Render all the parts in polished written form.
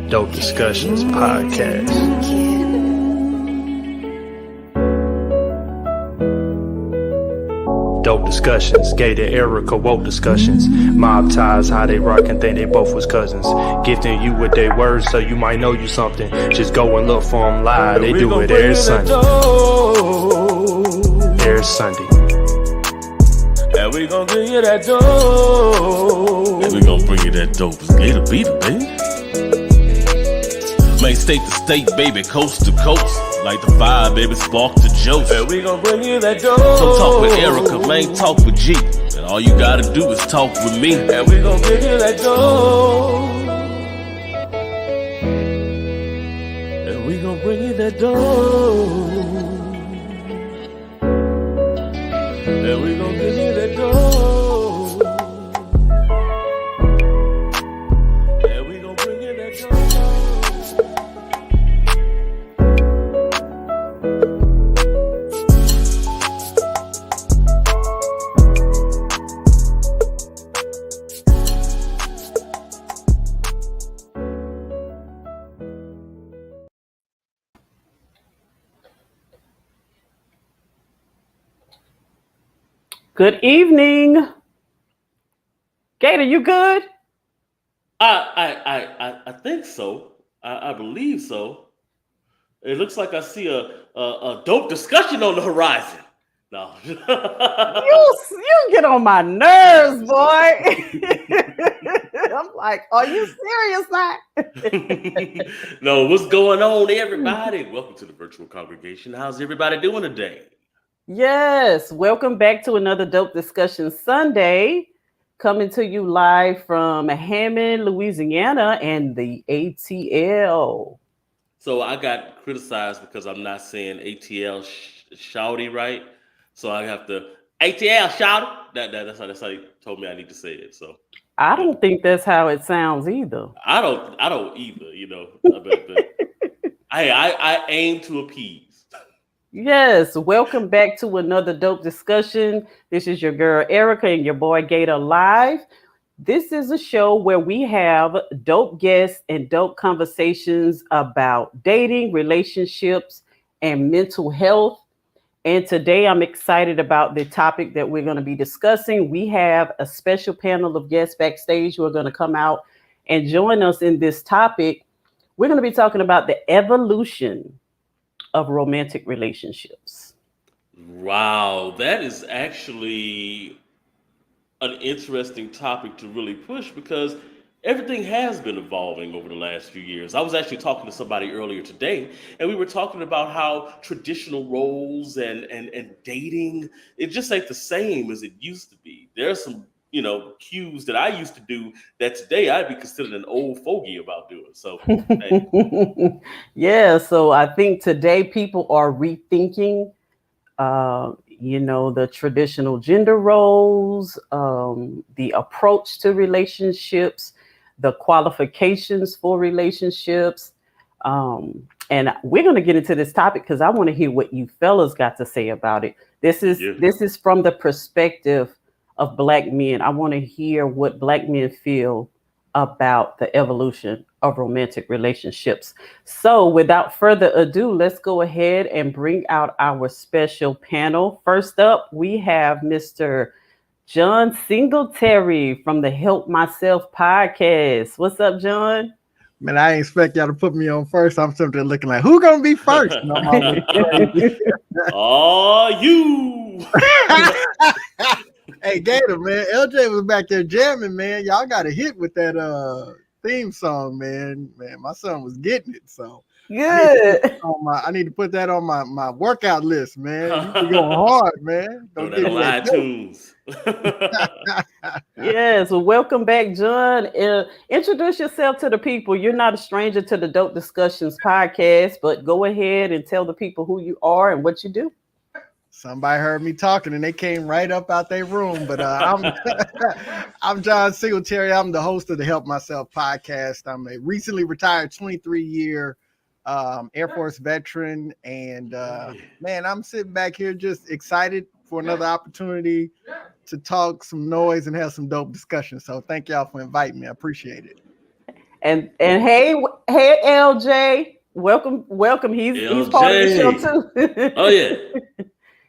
Dope Discussions Podcast. Dope discussions, Gator Erica woke discussions, mob ties, how they rock and think they both was cousins. Gifting you with their words so you might know you something. Just go and look for them live, they do it every Sunday. Every Sunday. And we gon' bring you that dope. And we gon' bring you that dope. It's Gator Beat it, baby. Man, state to state, baby, coast to coast. Like the vibe, baby, spark to jokes. And we gon' bring you that dope. So talk with Erica, man, talk with G. And all you gotta do is talk with me. And we gon' bring you that dope. And we gon' bring you that dope. And we gon' give you that dope. And we gon' bring you that dope. Good evening. Gator, you good? I think so. I believe so. It looks like I see a dope discussion on the horizon. No. You get on my nerves, boy. I'm like, are you serious now? No, what's going on, everybody? Welcome to the virtual congregation. How's everybody doing today? Yes, welcome back to another Dope Discussion Sunday, coming to you live from Hammond, Louisiana, and the ATL. So I got criticized because I'm not saying ATL shouty right. So I have to ATL shouty. That's how you told me I need to say it. So I don't think that's how it sounds either. I don't either. You know, but I aim to appease. Yes, welcome back to another Dope Discussion. This is your girl Erica and your boy Gator Live. This is a show where we have dope guests and dope conversations about dating, relationships, and mental health. And today I'm excited about the topic that we're going to be discussing. We have a special panel of guests backstage who are going to come out and join us in this topic. We're going to be talking about the evolution of romantic relationships. Wow, that is actually an interesting topic to really push because everything has been evolving over the last few years. I was actually talking to somebody earlier today, and we were talking about how traditional roles and dating, it just ain't the same as it used to be. There's some cues that I used to do that today I'd be considered an old fogey about doing. So, hey. Yeah, so I think today people are rethinking, the traditional gender roles, the approach to relationships, the qualifications for relationships. And we're going to get into this topic because I want to hear what you fellas got to say about it. This is from the perspective of Black men. I want to hear what Black men feel about the evolution of romantic relationships. So without further ado, let's go ahead and bring out our special panel. First up, we have Mr. John Singletary from the Help Myself podcast. What's up, John? Man, I ain't expect y'all to put me on first. I'm simply looking like, who gonna be first? Oh, you. Hey, Gator, man. LJ was back there jamming, man. Y'all got a hit with that theme song, man. Man, my son was getting it. So good. I need to put that on my workout list, man. You're going hard, man. Don't get on iTunes. Yes, well, welcome back, John. Introduce yourself to the people. You're not a stranger to the Dope Discussions podcast, but go ahead and tell the people who you are and what you do. Somebody heard me talking and they came right up out their room. But I'm John Singletary. I'm the host of the Help Myself podcast. I'm a recently retired 23-year Air Force veteran. And man, I'm sitting back here just excited for another opportunity to talk some noise and have some dope discussion. So thank y'all for inviting me. I appreciate it. And hey LJ, welcome. He's part of the show too. Oh yeah.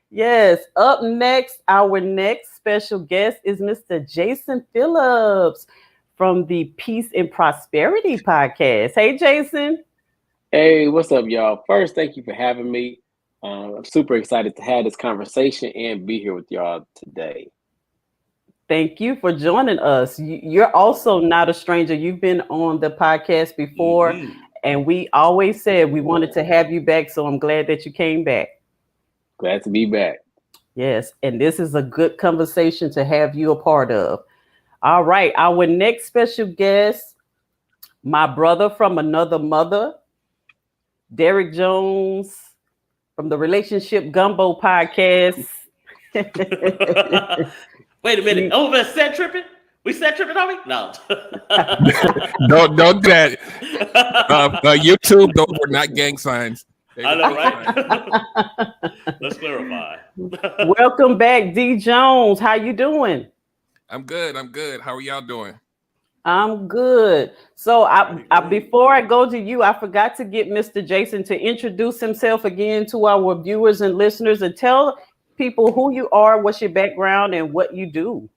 Yes. Up next, our next special guest is Mr. Jason Phillips from the Peace and Prosperity podcast. Hey, Jason. Hey, what's up, y'all? First, thank you for having me. I'm super excited to have this conversation and be here with y'all today. Thank you for joining us. You're also not a stranger. You've been on the podcast before, and we always said we wanted to have you back, so I'm glad that you came back. Glad to be back. Yes, and this is a good conversation to have you a part of. All right, our next special guest, my brother from another mother, Derek Jones from the Relationship Gumbo podcast. Wait a minute. Over set tripping? We set tripping on me? No. Don't do that. YouTube, those were not gang signs. I know, right? Let's clarify. Welcome back, D Jones. How you doing? I'm good. How are y'all doing? I'm good. So before I go to you, I forgot to get Mr. Jason to introduce himself again to our viewers and listeners and tell people who you are, what's your background, and what you do.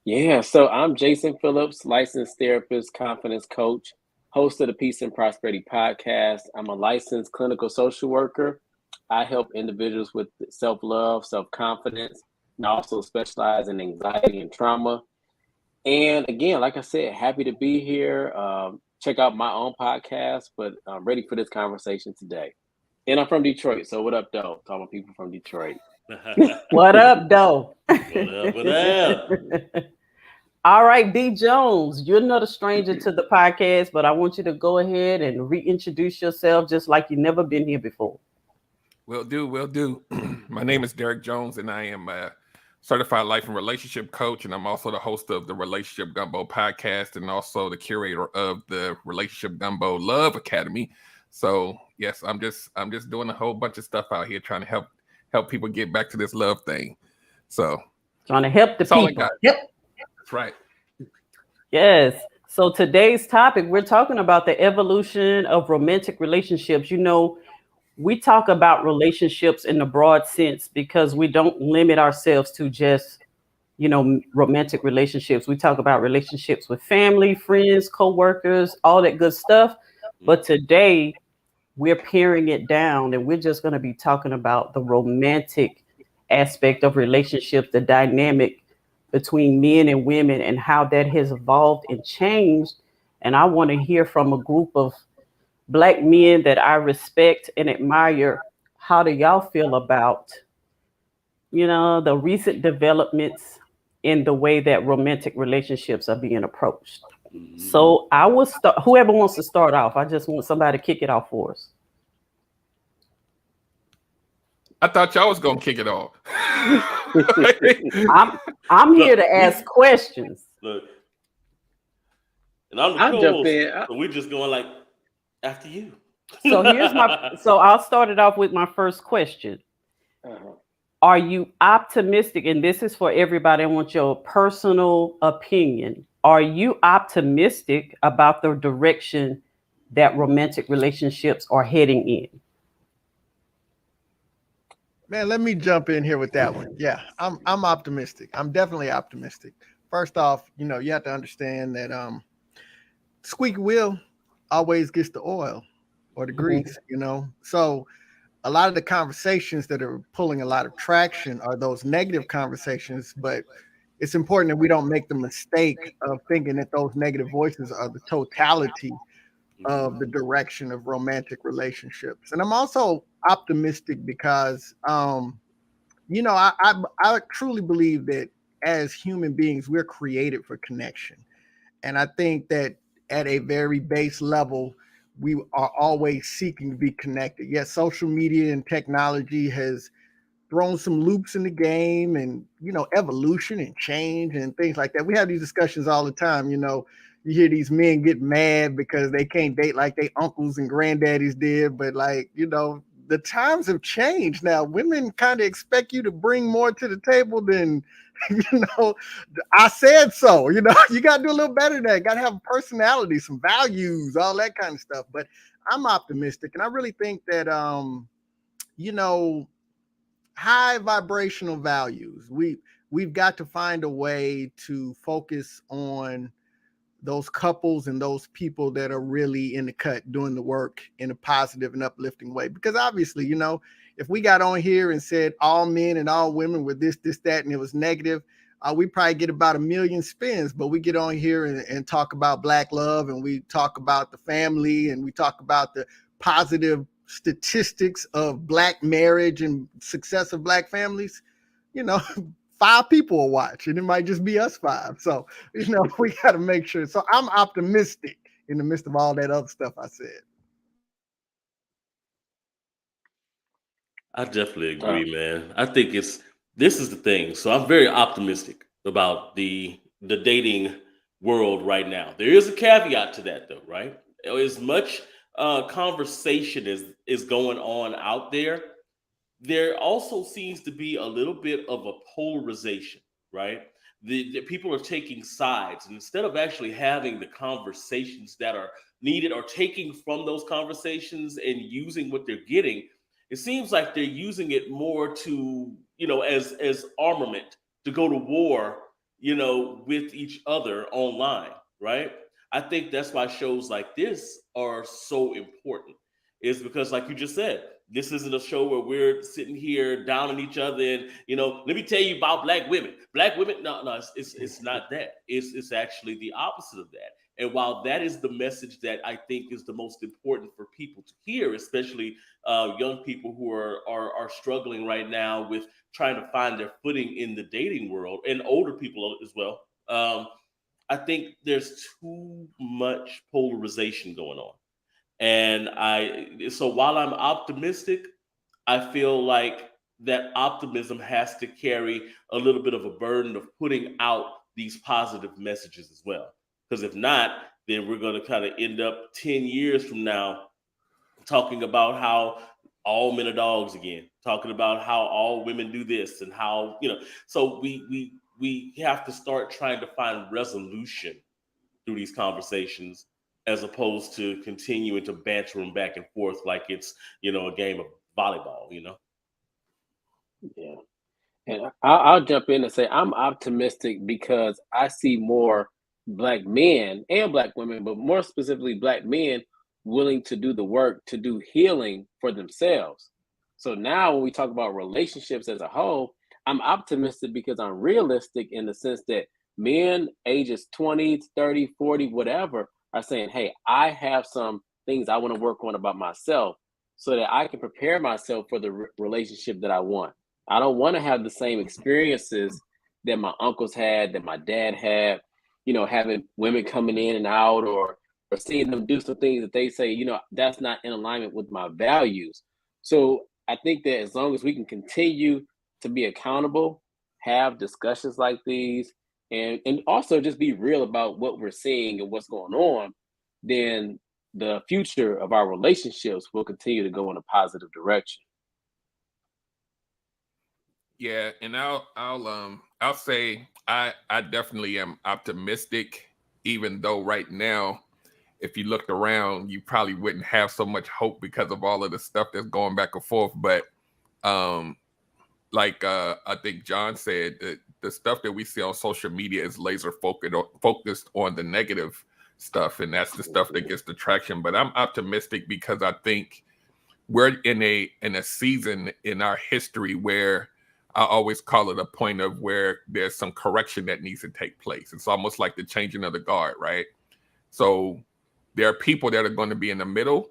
Yeah, so I'm Jason Phillips, licensed therapist, confidence coach, host of the Peace and Prosperity podcast. I'm a licensed clinical social worker. I help individuals with self-love, self-confidence, and I also specialize in anxiety and trauma. And again, like I said, happy to be here. Check out my own podcast, but I'm ready for this conversation today. And I'm from Detroit, so what up, though? Talking about people from Detroit. What up, though? What up? All right, D Jones, you're not a stranger to the podcast, but I want you to go ahead and reintroduce yourself just like you've never been here before. Will do. My name is Derek Jones, and I am a certified life and relationship coach, and I'm also the host of the Relationship Gumbo podcast and also the curator of the Relationship Gumbo Love Academy. So yes, I'm just doing a whole bunch of stuff out here trying to help people get back to this love thing. So trying to help the people. Yep. That's right. Yes. So today's topic, we're talking about the evolution of romantic relationships. You know, we talk about relationships in the broad sense because we don't limit ourselves to just, romantic relationships. We talk about relationships with family, friends, co-workers, all that good stuff. But today we're paring it down and we're just going to be talking about the romantic aspect of relationships, the dynamic between men and women and how that has evolved and changed. And I want to hear from a group of Black men that I respect and admire. How do y'all feel about, the recent developments in the way that romantic relationships are being approached? So I will start. Whoever wants to start off, I just want somebody to kick it off for us. I thought y'all was gonna kick it off. I'm here to ask questions. Look, and I'm the I'll jump co-host, in. so we're just going like after you. So I'll start it off with my first question. Uh-huh. Are you optimistic? And this is for everybody. I want your personal opinion. Are you optimistic about the direction that romantic relationships are heading in? Man, let me jump in here with that one. Yeah, I'm optimistic. I'm definitely optimistic. First off, you have to understand that squeaky wheel always gets the oil or the grease, So a lot of the conversations that are pulling a lot of traction are those negative conversations, but it's important that we don't make the mistake of thinking that those negative voices are the totality of the direction of romantic relationships. And I'm also optimistic because, I truly believe that as human beings, we're created for connection. And I think that at a very base level, we are always seeking to be connected. Yes, social media and technology has thrown some loops in the game and, evolution and change and things like that. We have these discussions all the time. You hear these men get mad because they can't date like their uncles and granddaddies did, but the times have changed now. Women kind of expect you to bring more to the table than, I said so. You got to do a little better than that. Got to have a personality, some values, all that kind of stuff. But I'm optimistic, and I really think that, high vibrational values. We've got to find a way to focus on those couples and those people that are really in the cut doing the work in a positive and uplifting way. Because obviously, if we got on here and said all men and all women were this, that, and it was negative, we probably get about 1 million spins. But we get on here and talk about Black love, and we talk about the family, and we talk about the positive statistics of Black marriage and success of Black families, 5 people will watch, and it might just be us 5. So, we got to make sure. So I'm optimistic in the midst of all that other stuff I said. I definitely agree, man. I think this is the thing. So I'm very optimistic about the dating world right now. There is a caveat to that, though, right? As much conversation is going on out there, there also seems to be a little bit of a polarization, right? The people are taking sides, and instead of actually having the conversations that are needed or taking from those conversations and using what they're getting, it seems like they're using it more to, as armament to go to war, with each other online, right? I think that's why shows like this are so important, is because, like you just said, this isn't a show where we're sitting here down on each other and, let me tell you about Black women. Black women, no, it's not that. It's actually the opposite of that. And while that is the message that I think is the most important for people to hear, especially young people who are struggling right now with trying to find their footing in the dating world, and older people as well, I think there's too much polarization going on. And so while I'm optimistic, I feel like that optimism has to carry a little bit of a burden of putting out these positive messages as well. Because if not, then we're going to kind of end up 10 years from now talking about how all men are dogs again, talking about how all women do this and how, so we have to start trying to find resolution through these conversations, as opposed to continuing to banter them back and forth like it's, a game of volleyball, Yeah. And I'll jump in and say I'm optimistic because I see more Black men and Black women, but more specifically Black men willing to do the work to do healing for themselves. So now when we talk about relationships as a whole, I'm optimistic because I'm realistic in the sense that men ages 20, 30, 40, whatever, are saying, hey, I have some things I want to work on about myself so that I can prepare myself for the relationship that I want. I don't want to have the same experiences that my uncles had, that my dad had, having women coming in and out or seeing them do some things that they say, that's not in alignment with my values. So I think that as long as we can continue to be accountable, have discussions like these, and also just be real about what we're seeing and what's going on, then the future of our relationships will continue to go in a positive direction. Yeah, and I'll say I definitely am optimistic, even though right now, if you looked around, you probably wouldn't have so much hope because of all of the stuff that's going back and forth. But like I think John said, the stuff that we see on social media is laser focused on the negative stuff, and that's the stuff that gets the traction. But I'm optimistic because I think we're in a season in our history where I always call it a point of where there's some correction that needs to take place. It's almost like the changing of the guard, right? So there are people that are going to be in the middle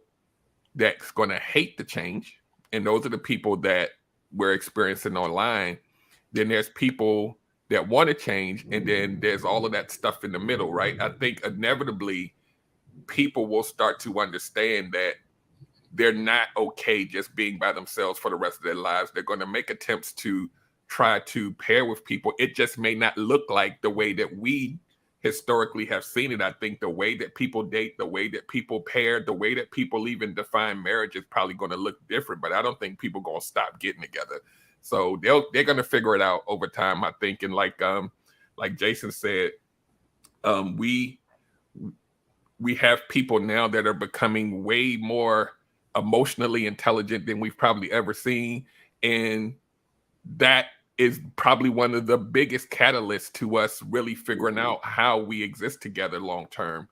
that's going to hate the change, and those are the people that we're experiencing online. Then there's people that want to change, and then there's all of that stuff in the middle, right? I think inevitably people will start to understand that they're not okay just being by themselves for the rest of their lives. They're going to make attempts to try to pair with people. It just may not look like the way that we historically have seen it. I think the way that people date, the way that people pair, the way that people even define marriage is probably going to look different, but I don't think people going to stop getting together. So they're going to figure it out over time, I think. And like Jason said, we have people now that are becoming way more emotionally intelligent than we've probably ever seen. And that is probably one of the biggest catalysts to us really figuring out how we exist together long term.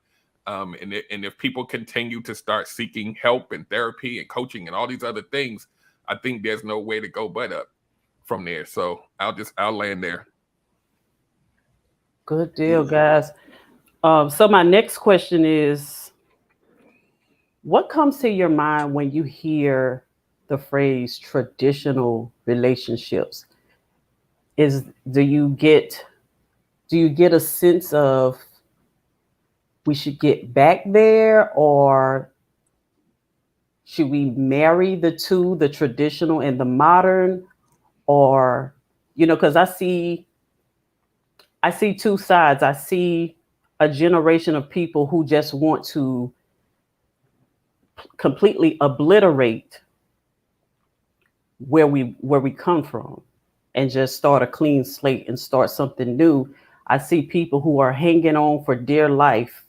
And if people continue to start seeking help and therapy and coaching and all these other things, I think there's no way to go but up from there. So I'll land there. Good deal, guys. So my next question is, what comes to your mind when you hear the phrase traditional relationships? Do you get a sense of we should get back there, or should we marry the two, the traditional and the modern? Or, because I see two sides. I see a generation of people who just want to completely obliterate where we come from and just start a clean slate and start something new. I see people who are hanging on for dear life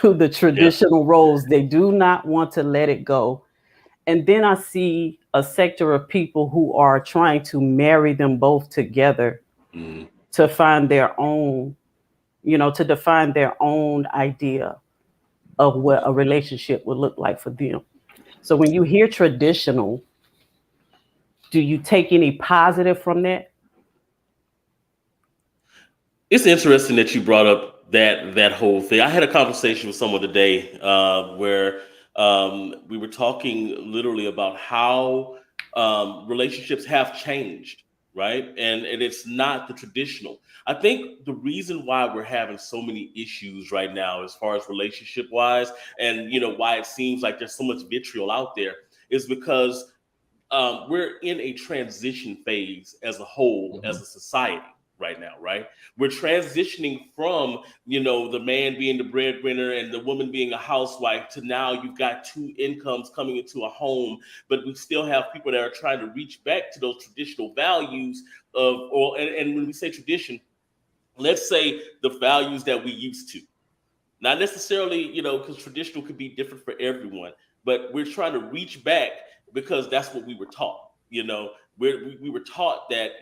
to the traditional roles. They do not want to let it go. And then I see a sector of people who are trying to marry them both together to find their own, to define their own idea of what a relationship would look like for them. So when you hear traditional, do you take any positive from that? It's interesting that you brought up that whole thing. I had a conversation with someone today where we were talking literally about how relationships have changed, right? And it's not the traditional. I think the reason why we're having so many issues right now, as far as relationship wise, and why it seems like there's so much vitriol out there, is because we're in a transition phase as a whole, as a society right now, right? We're transitioning from, the man being the breadwinner and the woman being a housewife to now you've got two incomes coming into a home, but we still have people that are trying to reach back to those traditional values and when we say tradition, let's say the values that we used to. Not necessarily, because traditional could be different for everyone, but we're trying to reach back because that's what we were taught. We were taught that,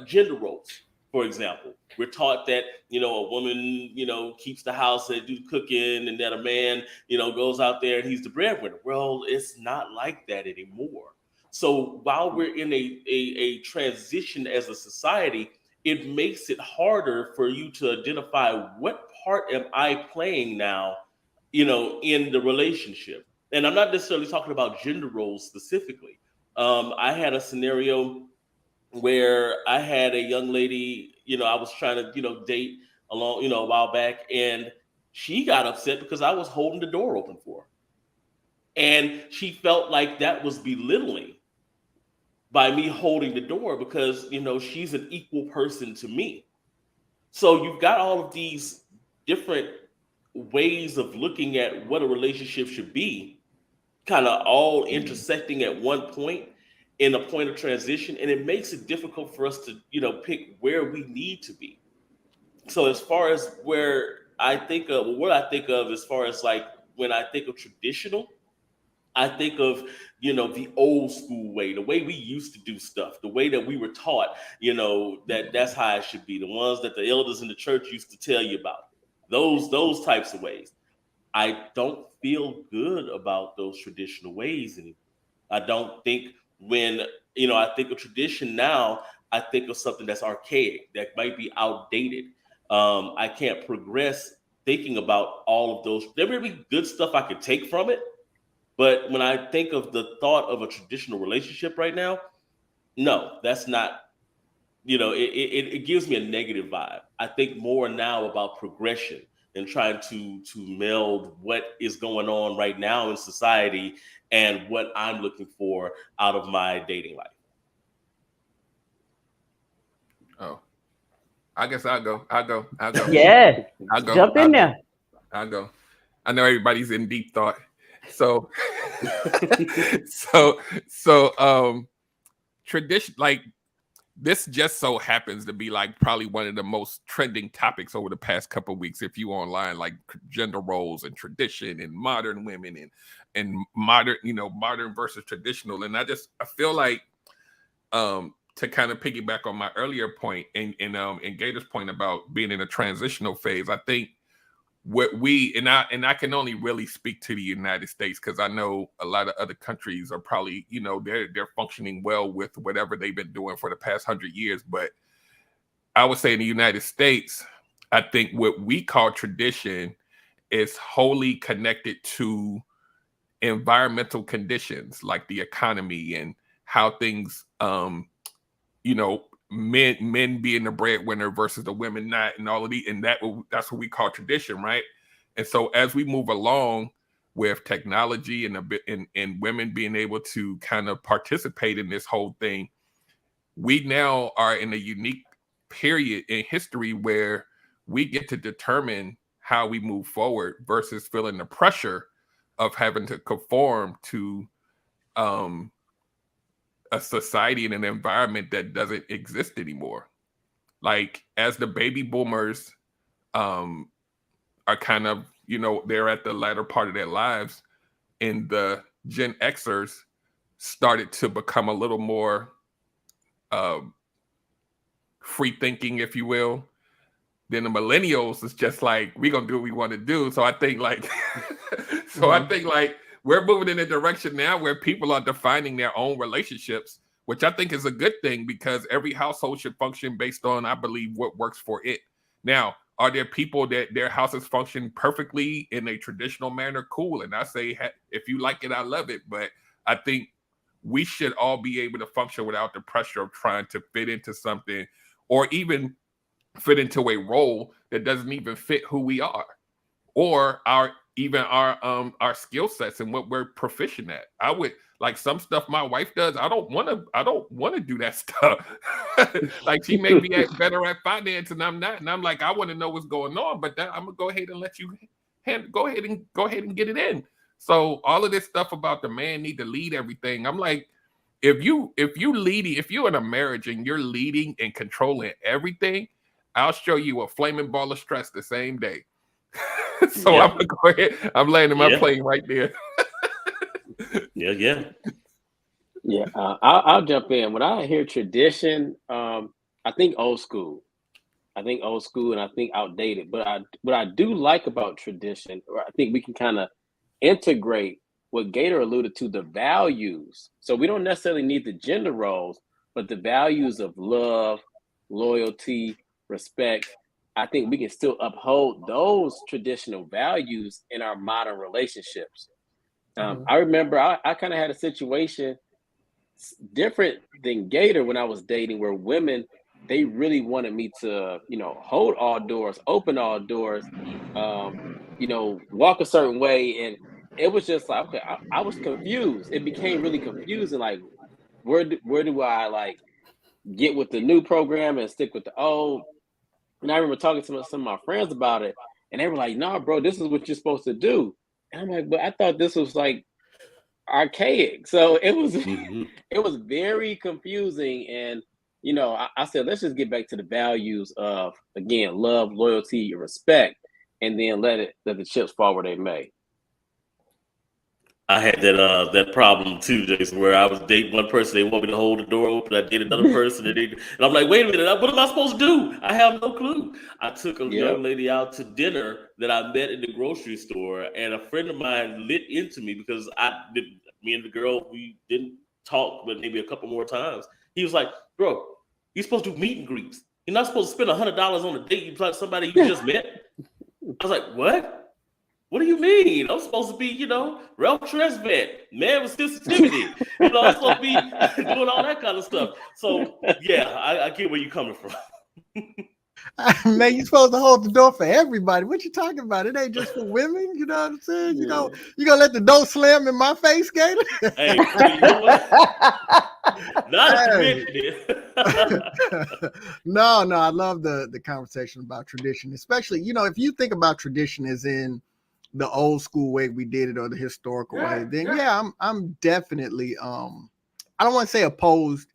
gender roles, for example. We're taught that, a woman, keeps the house and do cooking, and that a man, goes out there and he's the breadwinner. Well, it's not like that anymore. So while we're in a transition as a society, it makes it harder for you to identify what part am I playing now, in the relationship. And I'm not necessarily talking about gender roles specifically. I had a scenario where I had a young lady, I was trying to, date along, a while back, and she got upset because I was holding the door open for her. And she felt like that was belittling by me holding the door because, she's an equal person to me. So you've got all of these different ways of looking at what a relationship should be, kind of all intersecting at one point in a point of transition, and it makes it difficult for us to pick where we need to be. So as far as what I think of as far as like when I think of traditional, I think of the old school way, the way we used to do stuff, the way that we were taught, that's how it should be, the ones that the elders in the church used to tell you about, those types of ways. I don't feel good about those traditional ways anymore. I don't think when, I think of tradition now, I think of something that's archaic, that might be outdated. I can't progress thinking about all of those. There may be good stuff I could take from it, but when I think of the thought of a traditional relationship right now, no, that's not, it gives me a negative vibe. I think more now about progression and trying to meld what is going on right now in society and what I'm looking for out of my dating life. Oh, I guess I'll go. Yeah, I'll go. jump in there. I'll go. I know everybody's in deep thought. So, tradition, like this just so happens to be like probably one of the most trending topics over the past couple of weeks. If you online, like gender roles and tradition and modern women and modern, modern versus traditional. And I feel like, to kind of piggyback on my earlier point and Gator's point about being in a transitional phase, I think what I can only really speak to the United States, because I know a lot of other countries are probably, they're functioning well with whatever they've been doing for the past 100 years. But I would say in the United States, I think what we call tradition is wholly connected to environmental conditions like the economy and how things men being the breadwinner versus the women not, and all of these, and that's what we call tradition, right? And so as we move along with technology and women being able to kind of participate in this whole thing, we now are in a unique period in history where we get to determine how we move forward versus feeling the pressure of having to conform to a society and an environment that doesn't exist anymore. Like as the baby boomers are kind of, they're at the latter part of their lives, and the Gen Xers started to become a little more free thinking, if you will. Then the millennials is just like, we're gonna do what we want to do. So I think like we're moving in a direction now where people are defining their own relationships, which I think is a good thing, because every household should function based on, I believe, what works for it. Now, are there people that their houses function perfectly in a traditional manner? Cool. And I say, if you like it, I love it. But I think we should all be able to function without the pressure of trying to fit into something, or even fit into a role that doesn't even fit who we are, or our skill sets and what we're proficient at. I would like some stuff my wife does. I don't want to do that stuff. Like she may be better at finance and I'm not. And I'm like, I want to know what's going on, but I'm gonna go ahead and let you go ahead and get it in. So all of this stuff about the man need to lead everything. I'm like, if you're in a marriage and you're leading and controlling everything, I'll show you a flaming ball of stress the same day. So I'm gonna go ahead. I'm landing my plane right there. Yeah. I'll jump in. When I hear tradition, I think old school. And I think outdated. But what I do like about tradition, or I think we can kind of integrate what Gator alluded to, the values. So we don't necessarily need the gender roles, but the values of love, loyalty, respect. I think we can still uphold those traditional values in our modern relationships. I remember I kind of had a situation different than Gator when I was dating, where women, they really wanted me to, hold all doors, open all doors, walk a certain way. And it was just like, okay, I was confused. It became really confusing. Like, where do I like get with the new program and stick with the old? And I remember talking to some of my friends about it, and they were like, "Nah, bro, this is what you're supposed to do." And I'm like, "But I thought this was like archaic." So it was, it was very confusing. And I said, let's just get back to the values of, again, love, loyalty, respect, and then let the chips fall where they may. I had that problem too, Jason, where I was dating one person, they want me to hold the door open. I dated another person, and I'm like, wait a minute, what am I supposed to do? I have no clue. I took a young lady out to dinner that I met in the grocery store, and a friend of mine lit into me because me and the girl, we didn't talk, but maybe a couple more times. He was like, bro, you're supposed to do meet and greets. You're not supposed to spend $100 on a date. You like somebody you just met. I was like, what? What do you mean? I'm supposed to be, Ralph Tresvant, man with sensitivity. I'm supposed to be doing all that kind of stuff. So, yeah, I get where you're coming from. Man, you're supposed to hold the door for everybody. What you talking about? It ain't just for women. You know what I'm saying? You gonna let the door slam in my face, Gator? Hey, you know what? Not to mention it. No, I love the conversation about tradition, especially, if you think about tradition as in the old school way we did it or the historical way, then I'm definitely I don't want to say opposed.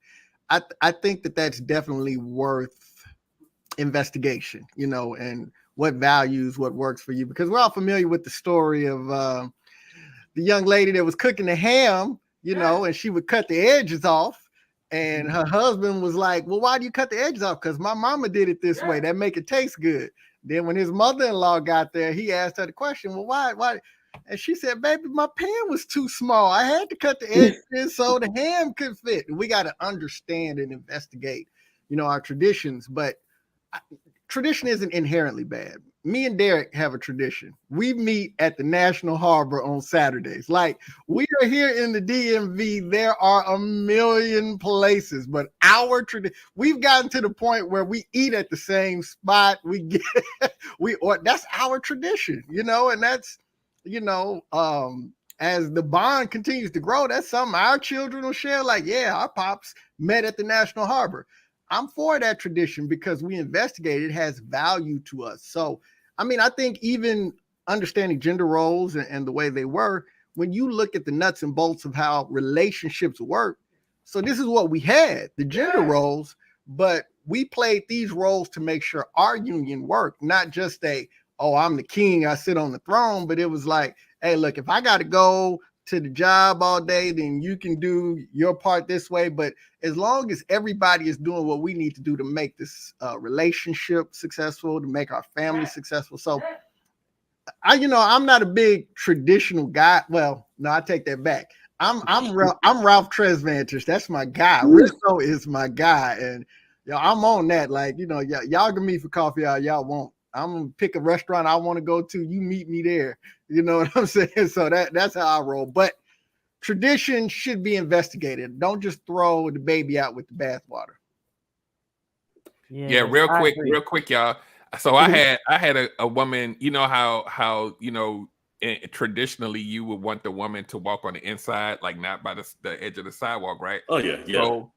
I think that's definitely worth investigation, and what values, what works for you, because we're all familiar with the story of the young lady that was cooking the ham, and she would cut the edges off. And her husband was like, well, why do you cut the edges off? Because my mama did it this way. That make it taste good. Then when his mother-in-law got there, he asked her the question, well, why? And she said, baby, my pan was too small. I had to cut the edges so the ham could fit. And we got to understand and investigate, our traditions. But tradition isn't inherently bad. Me and Derek have a tradition. We meet at the National Harbor on Saturdays. Like, we are here in the DMV. There are a million places, but our tradition, we've gotten to the point where we eat at the same spot. That's our tradition, and that's, as the bond continues to grow, that's something our children will share. Like, yeah, our pops met at the National Harbor. I'm for that tradition because we investigate it has value to us. So, I think even understanding gender roles and the way they were, when you look at the nuts and bolts of how relationships work, so this is what we had, the gender roles, but we played these roles to make sure our union worked, not just I'm the king, I sit on the throne, but it was like, hey, look, if I got to go to the job all day, then you can do your part this way. But as long as everybody is doing what we need to do to make this relationship successful, to make our family successful. So I'm not a big traditional guy. Well, no, I take that back. I'm Ralph Tresvanters. That's my guy. Rizzo is my guy. And I'm on that. Like, y'all can meet for coffee or y'all won't. I'm gonna pick a restaurant I want to go to. You meet me there. You know what I'm saying? So that's how I roll. But tradition should be investigated. Don't just throw the baby out with the bathwater. Yeah, real quick, y'all. So I had a woman. You know how traditionally you would want the woman to walk on the inside, like not by the edge of the sidewalk, right? Oh yeah. So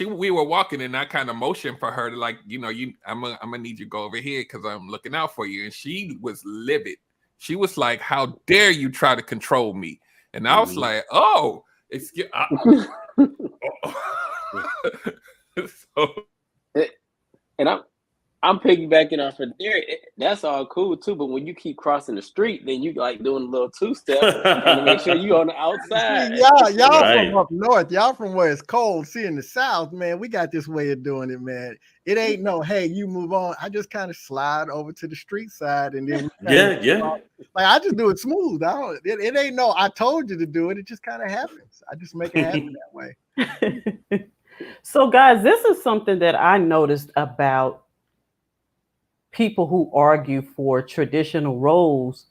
we were walking and I kind of motioned for her to, like, I'm gonna need you to go over here because I'm looking out for you. And she was livid. She was like, how dare you try to control me? And I was like, oh, excuse so, and I'm piggybacking off of Derek. That's all cool too, but when you keep crossing the street, then you like doing a little two-step and make sure you on the outside. Y'all right. From up north, y'all from where it's cold. See, in the South, man, we got this way of doing it, man. It ain't no, hey, you move on. I just kind of slide over to the street side and then like I just do it smooth. It ain't no, I told you to do it. It just kind of happens. I just make it happen that way. So, guys, this is something that I noticed about people who argue for traditional roles,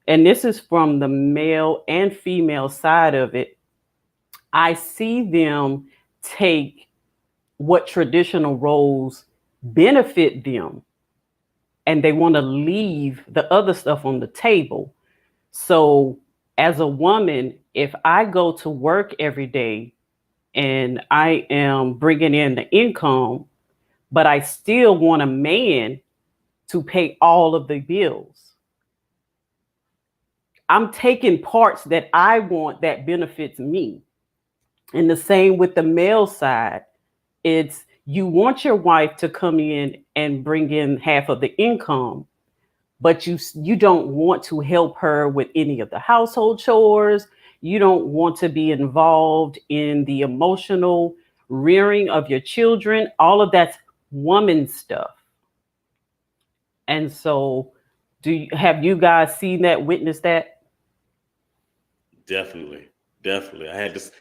and this is from the male and female side of it. I see them take what traditional roles benefit them and they want to leave the other stuff on the table. So as a woman, if I go to work every day and I am bringing in the income, but I still want a man to pay all of the bills, I'm taking parts that I want that benefits me. And the same with the male side. It's you want your wife to come in and bring in half of the income, but you don't want to help her with any of the household chores. You don't want to be involved in the emotional rearing of your children. All of that's woman stuff. And so have you guys seen that, witnessed that? Definitely. I had this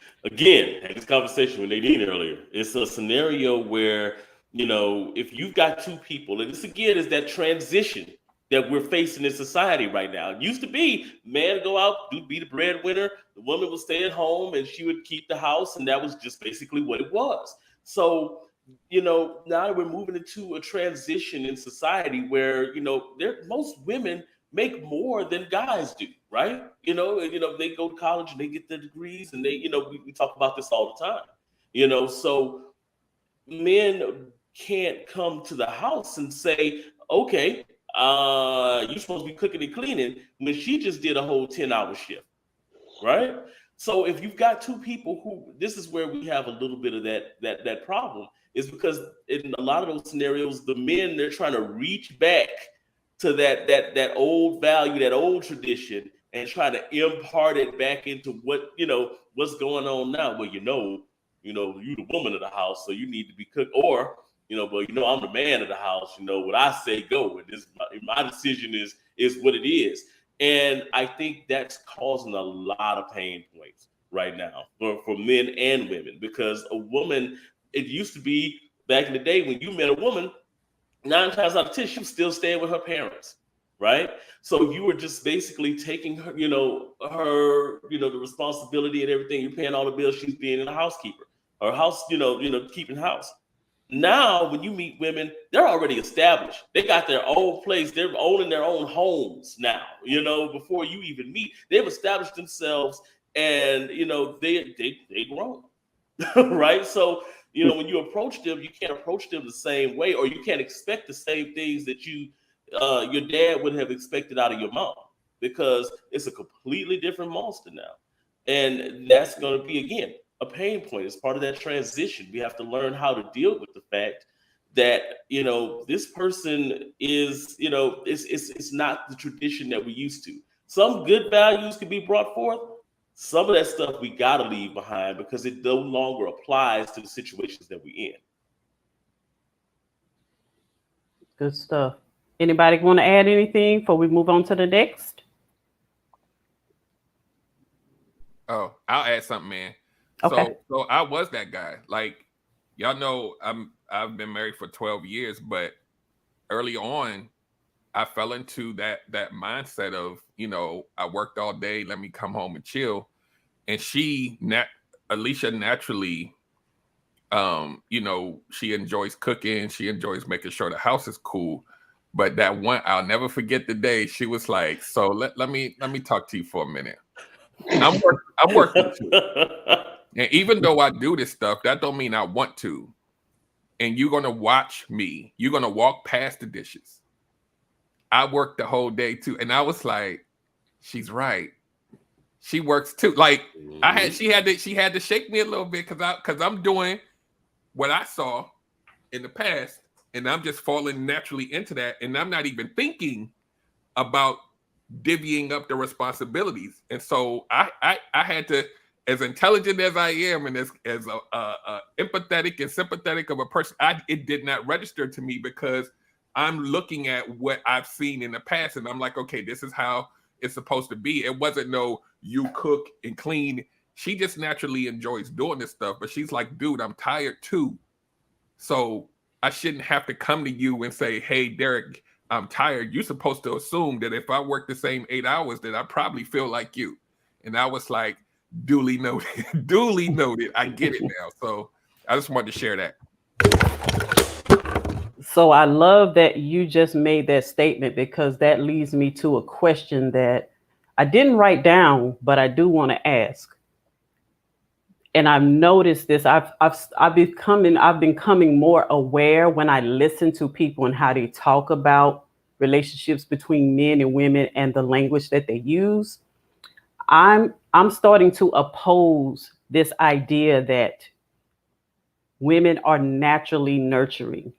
conversation with Nadine earlier. It's a scenario where, if you've got two people, and this again is that transition that we're facing in society right now. It used to be man go out, be the breadwinner, the woman would stay at home and she would keep the house, and that was just basically what it was. So now we're moving into a transition in society where, most women make more than guys do, right? They go to college and they get their degrees and they, we talk about this all the time, so men can't come to the house and say, okay, you're supposed to be cooking and cleaning when she just did a whole 10-hour shift, right? So if you've got two people who, this is where we have a little bit of that problem, is because in a lot of those scenarios, the men, they're trying to reach back to that old value, that old tradition, and try to impart it back into what's going on now. Well, you the woman of the house, so you need to be cooked, or but I'm the man of the house. What I say go, and this my decision is what it is. And I think that's causing a lot of pain points right now for men and women, because a woman, it used to be back in the day when you met a woman, 9 times out of 10, she was still staying with her parents, right? So you were just basically taking her, the responsibility and everything. You're paying all the bills. She's being a housekeeper, or keeping house. Now, when you meet women, they're already established. They got their own place. They're owning their own homes now. Before you even meet, they've established themselves, and they grown, right? So when you approach them, you can't approach them the same way, or you can't expect the same things that your dad would have expected out of your mom, because it's a completely different monster now, and that's going to be, again, a pain point. It's part of that transition. We have to learn how to deal with the fact that this person is it's not the tradition that we used to. Some good values can be brought forth. Some of that stuff we got to leave behind, because it no longer applies to the situations that we're in. Good stuff. Anybody want to add anything before we move on to the next? Oh, I'll add something, man. Okay. So I was that guy. Like, y'all know, I've been married for 12 years, but early on, I fell into that mindset of, I worked all day, let me come home and chill. And Alicia naturally, she enjoys cooking, she enjoys making sure the house is cool. But that one, I'll never forget the day she was like, so let me talk to you for a minute. I'm working too. And even though I do this stuff, that don't mean I want to. And you're going to watch me. You're going to walk past the dishes. I work the whole day too. And I was like, she's right. She works too. Like, she had to shake me a little bit, because I'm doing what I saw in the past, and I'm just falling naturally into that. And I'm not even thinking about divvying up the responsibilities. And so I had to, as intelligent as I am, and as empathetic and sympathetic of a person, it did not register to me, because I'm looking at what I've seen in the past, and I'm like, okay, this is how it's supposed to be. It wasn't no, you cook and clean. She just naturally enjoys doing this stuff, but she's like, dude, I'm tired too. So I shouldn't have to come to you and say, hey, Derek, I'm tired. You're supposed to assume that if I work the same 8 hours, that I probably feel like you. And I was like, duly noted. Duly noted. I get it now. So I just wanted to share that. So I love that you just made that statement, because that leads me to a question that I didn't write down, but I do want to ask. And I've noticed this. I've been becoming more aware when I listen to people and how they talk about relationships between men and women and the language that they use. I'm starting to oppose this idea that women are naturally nurturing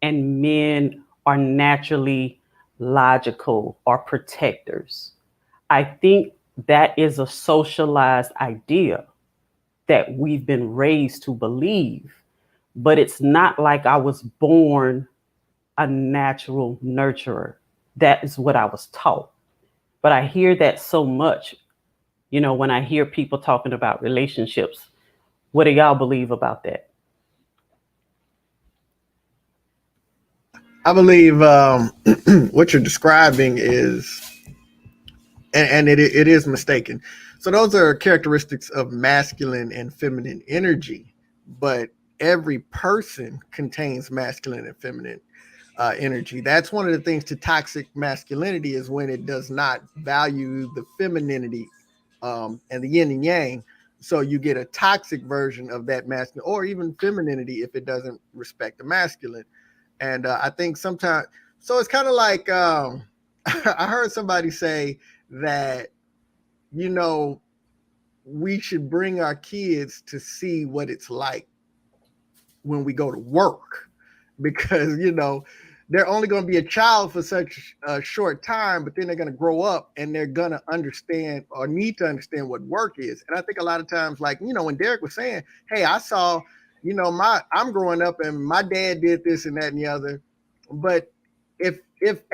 and men are naturally logical or protectors. I think that is a socialized idea that we've been raised to believe, but it's not like I was born a natural nurturer. That is what I was taught. But I hear that so much, when I hear people talking about relationships. What do y'all believe about that? I believe what you're describing is, and it is mistaken. So those are characteristics of masculine and feminine energy, but every person contains masculine and feminine energy. That's one of the things to toxic masculinity, is when it does not value the femininity and the yin and yang So you get a toxic version of that masculine, or even femininity if it doesn't respect the masculine. And I think sometimes, so it's kind of like I heard somebody say that, you know, we should bring our kids to see what it's like when we go to work, because, you know, they're only going to be a child for such a short time, but then they're going to grow up and they're going to understand or need to understand what work is. And I think a lot of times, like, you know, when Derek was saying, hey, I saw, you know, I'm growing up and my dad did this and that and the other. But if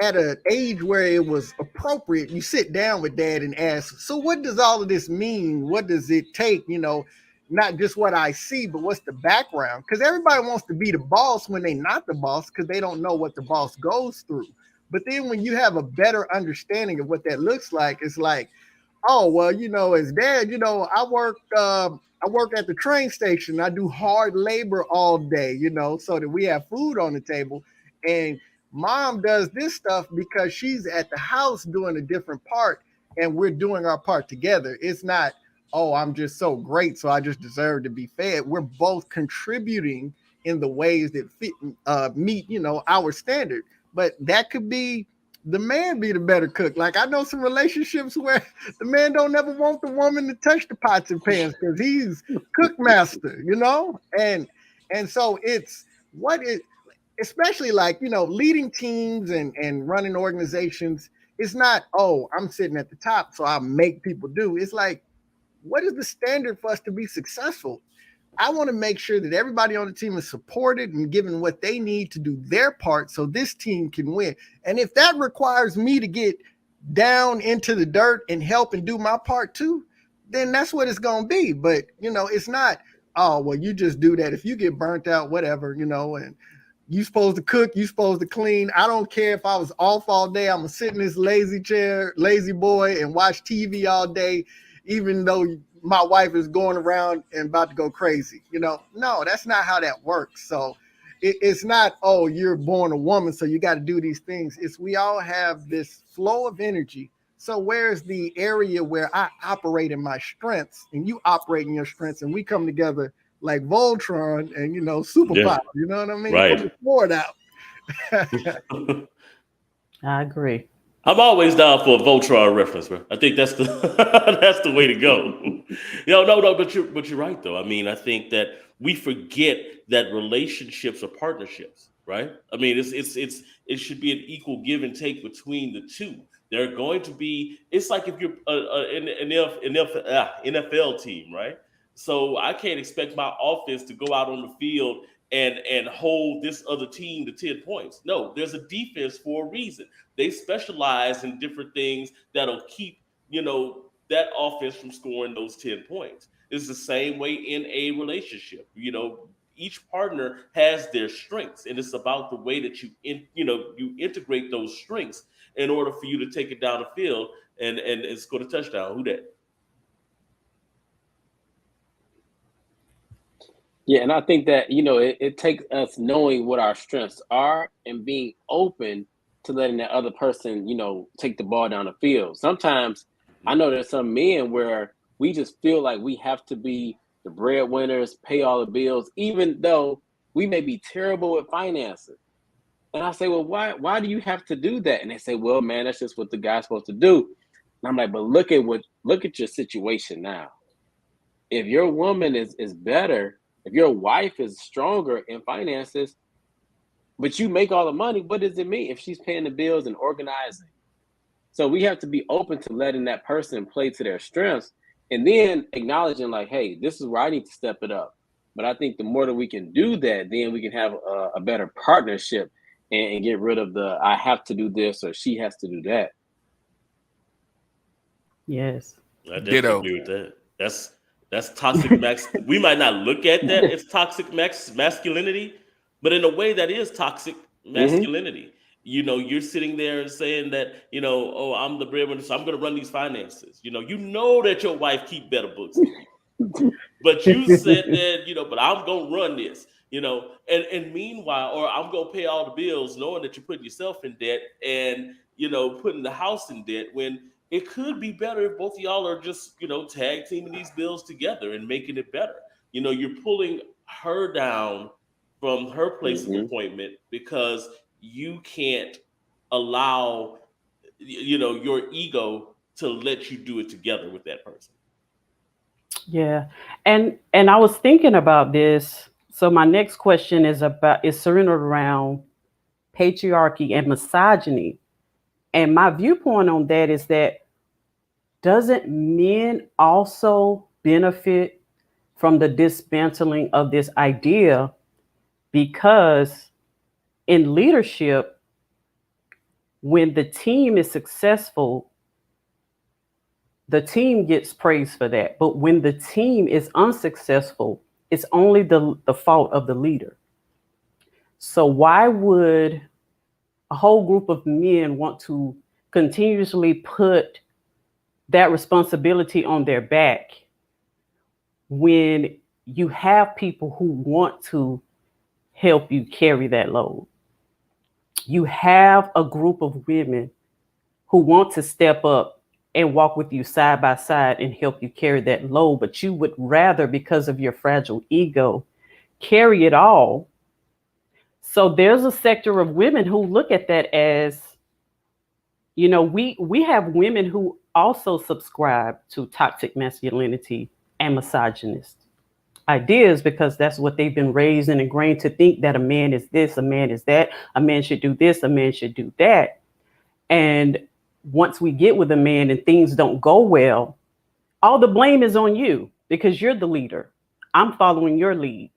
at an age where it was appropriate, you sit down with dad and ask, so what does all of this mean? What does it take? You know, not just what I see, but what's the background? Because everybody wants to be the boss when they're not the boss, because they don't know what the boss goes through. But then when you have a better understanding of what that looks like, it's like, oh, well, you know, as dad, you know, I work at the train station. I do hard labor all day, you know, so that we have food on the table. And mom does this stuff because she's at the house doing a different part, and we're doing our part together. It's not, oh, I'm just so great, so I just deserve to be fed. We're both contributing in the ways that fit, meet, you know, our standard. But that could be the man be the better cook. Like, I know some relationships where the man don't ever want the woman to touch the pots and pans because he's cook master, you know? And so it's what it, especially like, you know, leading teams and running organizations. It's not, oh, I'm sitting at the top, so I make people do. It's like, what is the standard for us to be successful? I want to make sure that everybody on the team is supported and given what they need to do their part so this team can win. And if that requires me to get down into the dirt and help and do my part too, then that's what it's going to be. But, you know, it's not, oh, well, you just do that. If you get burnt out, whatever, you know, and you supposed to cook, you supposed to clean. I don't care if I was off all day. I'm going to sit in this lazy chair, lazy boy, and watch TV all day, even though my wife is going around and about to go crazy. You know, no, that's not how that works. So it's not, oh, you're born a woman, so you got to do these things. It's we all have this flow of energy. So where's the area where I operate in my strengths and you operate in your strengths, and we come together like Voltron and, you know, Superpower, you know what I mean? Right. Put the sword out. I agree. I'm always down for a Voltron reference, bro. I think that's the that's the way to go. No, but you're right though. I mean, I think that we forget that relationships are partnerships, right? I mean, it should be an equal give and take between the two. There are going to be. It's like if you're an NFL team, right? So I can't expect my offense to go out on the field and hold this other team to 10 points. No, there's a defense for a reason. They specialize in different things that'll keep, you know, that offense from scoring those 10 points. It's the same way in a relationship. You know, each partner has their strengths, and it's about the way that you integrate those strengths in order for you to take it down the field and score a touchdown. Who that? Yeah, and I think that, you know, it takes us knowing what our strengths are and being open to letting that other person, you know, take the ball down the field. Sometimes I know there's some men where we just feel like we have to be the breadwinners, pay all the bills, even though we may be terrible at finances. And I say, well, why do you have to do that? And they say, well, man, that's just what the guy's supposed to do. And I'm like, but look at your situation now. If your woman is better, if your wife is stronger in finances, but you make all the money, what does it mean if she's paying the bills and organizing? So we have to be open to letting that person play to their strengths and then acknowledging like, hey, this is where I need to step it up. But I think the more that we can do that, then we can have a better partnership and get rid of the I have to do this or she has to do that. Yes. I definitely agree with that. That's toxic max. We might not look at that as toxic masculinity, but in a way that is toxic masculinity. Mm-hmm. You know, you're sitting there and saying that, you know, oh, I'm the breadwinner, so I'm going to run these finances. You know that your wife keep better books than you. But you said that, you know, but I'm going to run this, you know, and meanwhile, or I'm going to pay all the bills knowing that you're putting yourself in debt and, you know, putting the house in debt when it could be better if both of y'all are just, tag teaming these bills together and making it better. You're pulling her down from her place of appointment because you can't allow, your ego to let you do it together with that person. Yeah. And I was thinking about this. So my next question is centered around patriarchy and misogyny. And my viewpoint on that is that doesn't men also benefit from the dismantling of this idea? Because in leadership, when the team is successful, the team gets praised for that. But when the team is unsuccessful, it's only the fault of the leader. So why would a whole group of men want to continuously put that responsibility on their back when you have people who want to help you carry that load? You have a group of women who want to step up and walk with you side by side and help you carry that load, but you would rather, because of your fragile ego, carry it all. So there's a sector of women who look at that as, we have women who also subscribe to toxic masculinity and misogynist ideas because that's what they've been raised and ingrained to think, that a man is this, a man is that, a man should do this, a man should do that. And once we get with a man and things don't go well, all the blame is on you because you're the leader. I'm following your lead.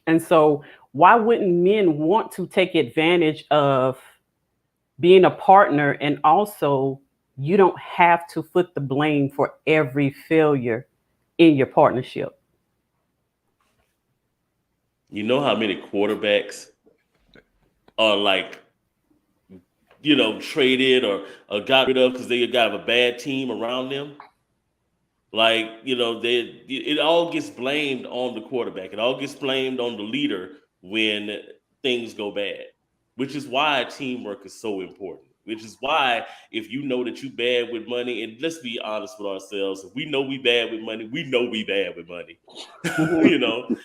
And so why wouldn't men want to take advantage of being a partner? And also, you don't have to foot the blame for every failure in your partnership. You know how many quarterbacks are traded or got rid of because they got a bad team around them? It all gets blamed on the quarterback. It all gets blamed on the leader when things go bad, which is why teamwork is so important. Which is why if you know that you bad with money, and let's be honest with ourselves, if we know we bad with money, we know we bad with money.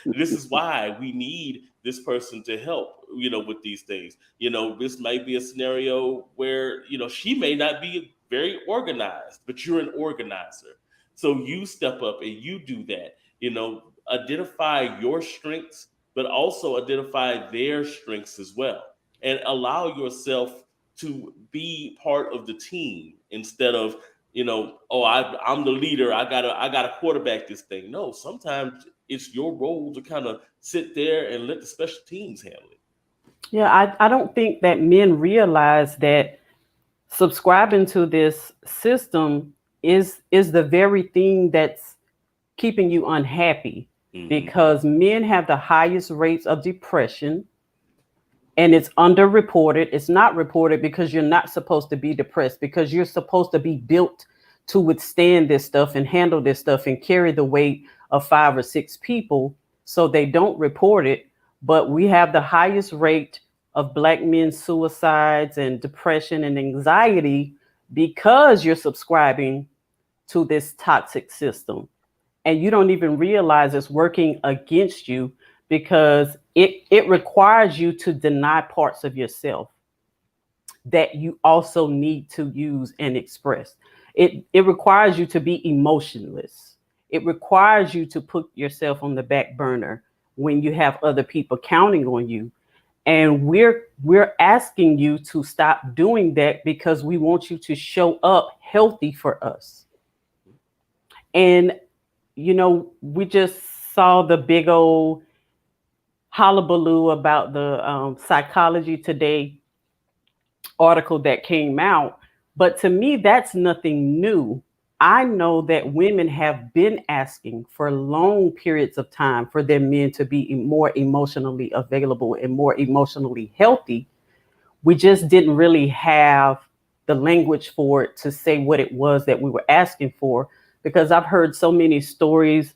This is why we need this person to help, with these things. This might be a scenario where, she may not be very organized, but you're an organizer. So you step up and you do that, identify your strengths, but also identify their strengths as well. And allow yourself to be part of the team instead of, I'm the leader. I gotta quarterback this thing. No, sometimes it's your role to kind of sit there and let the special teams handle it. Yeah, I don't think that men realize that subscribing to this system is the very thing that's keeping you unhappy, because men have the highest rates of depression. And it's underreported. It's not reported because you're not supposed to be depressed, because you're supposed to be built to withstand this stuff and handle this stuff and carry the weight of 5 or 6 people. So they don't report it. But we have the highest rate of Black men's suicides and depression and anxiety because you're subscribing to this toxic system. And you don't even realize it's working against you, because it requires you to deny parts of yourself that you also need to use and express. It requires you to be emotionless. It requires you to put yourself on the back burner when you have other people counting on you. And we're asking you to stop doing that because we want you to show up healthy for us. And, we just saw the big old hullabaloo about the Psychology Today article that came out. But to me, that's nothing new. I know that women have been asking for long periods of time for their men to be more emotionally available and more emotionally healthy. We just didn't really have the language for it to say what it was that we were asking for, because I've heard so many stories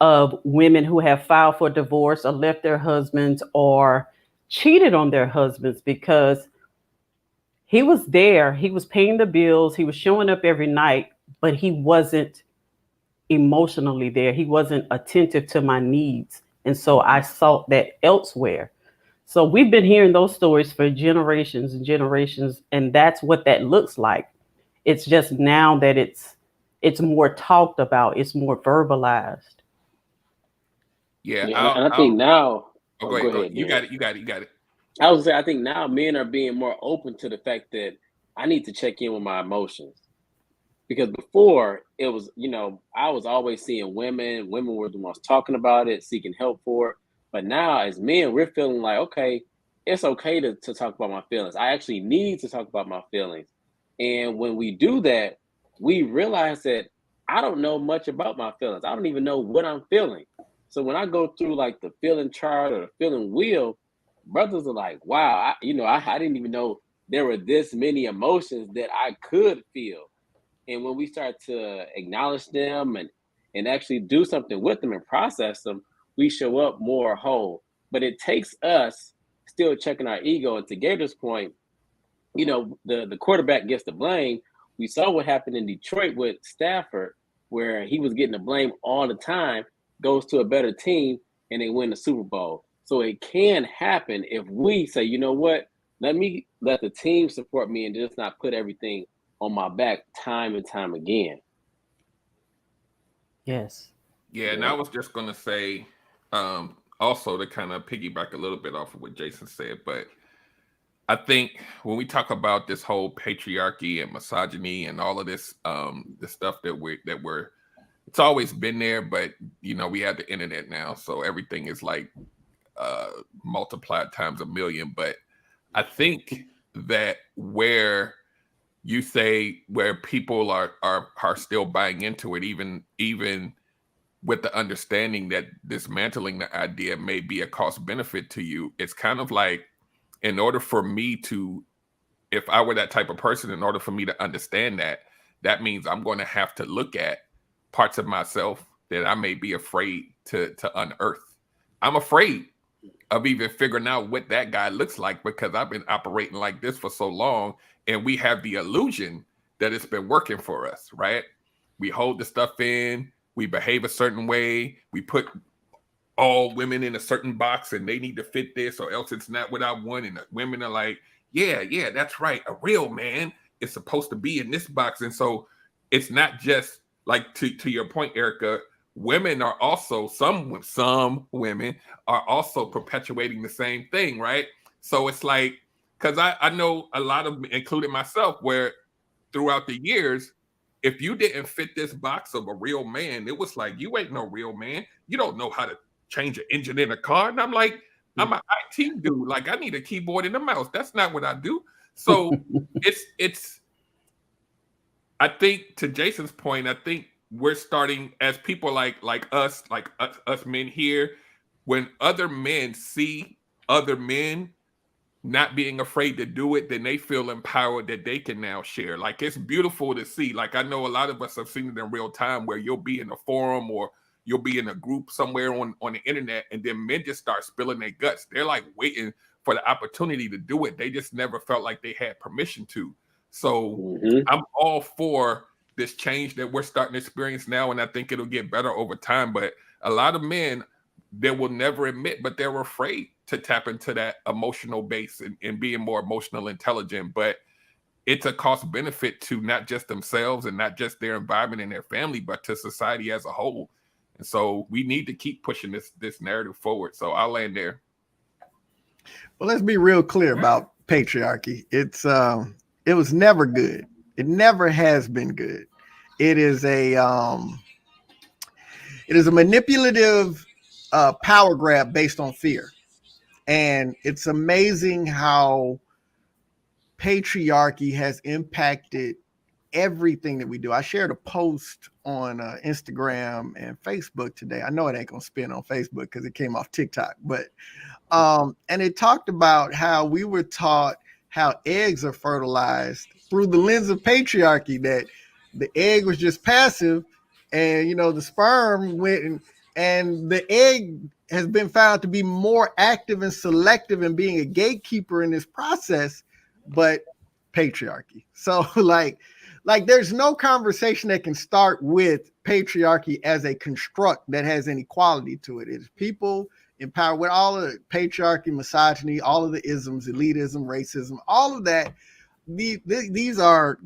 of women who have filed for divorce or left their husbands or cheated on their husbands because He was there, he was paying the bills, he was showing up every night, but he wasn't emotionally there. He wasn't attentive to my needs. And so I sought that elsewhere. So we've been hearing those stories for generations and generations, and that's what that looks like. It's just now that it's more talked about, it's more verbalized. Yeah, Yeah, and I think now. Oh, Oh, go go ahead. ahead. You Derek. got it. I was saying, I think now men are being more open to the fact that I need to check in with my emotions. Because before it was, I was always seeing women were the ones talking about it, seeking help for it. But now as men, we're feeling like, okay, it's okay to talk about my feelings. I actually need to talk about my feelings. And when we do that, we realize that I don't know much about my feelings. I don't even know what I'm feeling. So when I go through like the feeling chart or the feeling wheel, brothers are like, wow, I didn't even know there were this many emotions that I could feel. And when we start to acknowledge them and actually do something with them and process them, we show up more whole. But it takes us still checking our ego. And to Gator's point, the quarterback gets the blame. We saw what happened in Detroit with Stafford, where he was getting the blame all the time, goes to a better team, and they win the Super Bowl. So it can happen if we say, you know what, let the team support me and just not put everything on my back time and time again. Yes. Yeah, and I was just gonna say, also to kind of piggyback a little bit off of what Jason said, but I think when we talk about this whole patriarchy and misogyny and all of this, the stuff that we're, it's always been there, but we have the internet now, so everything is like multiplied times a million. But I think that where you say where people are still buying into it, even with the understanding that dismantling the idea may be a cost benefit to you, it's kind of like, in order for me to, if I were that type of person, in order for me to understand that means I'm going to have to look at parts of myself that I may be afraid to unearth. I'm afraid of even figuring out what that guy looks like because I've been operating like this for so long, and we have the illusion that it's been working for us, right? We hold the stuff in, we behave a certain way, we put all women in a certain box and they need to fit this or else it's not what I want. And the women are like, yeah, that's right. A real man is supposed to be in this box. And so it's not just like, to your point, Erica, women are also, some women are also perpetuating the same thing, right? So it's like, because I know a lot of, including myself, where throughout the years, if you didn't fit this box of a real man, it was like, you ain't no real man. You don't know how to change an engine in a car. And I'm like, I'm an IT dude. Like, I need a keyboard and a mouse. That's not what I do. So it's I think, to Jason's point, I think we're starting, as people like us men here, when other men see other men not being afraid to do it, then they feel empowered that they can now share. Like, it's beautiful to see. Like, I know a lot of us have seen it in real time where you'll be in a forum or you'll be in a group somewhere on the internet, and then men just start spilling their guts. They're like waiting for the opportunity to do it. They just never felt like they had permission to. So I'm all for this change that we're starting to experience now, and I think it'll get better over time. But a lot of men, they will never admit, but they're afraid to tap into that emotional base and being more emotional intelligent. But it's a cost benefit to not just themselves and not just their environment and their family, but to society as a whole. And so we need to keep pushing this narrative forward. So I'll land there. Well, let's be real clear about patriarchy. It was never good. It never has been good. It is a manipulative power grab based on fear. And it's amazing how patriarchy has impacted everything that we do. I shared a post on Instagram and Facebook today. I know it ain't gonna spin on Facebook because it came off TikTok, but and it talked about how we were taught how eggs are fertilized through the lens of patriarchy, that the egg was just passive and the sperm went and the egg has been found to be more active and selective in being a gatekeeper in this process. But patriarchy. So like there's no conversation that can start with patriarchy as a construct that has any quality to it. It's people in power with all of the patriarchy, misogyny, all of the isms, elitism, racism, all of that. These are,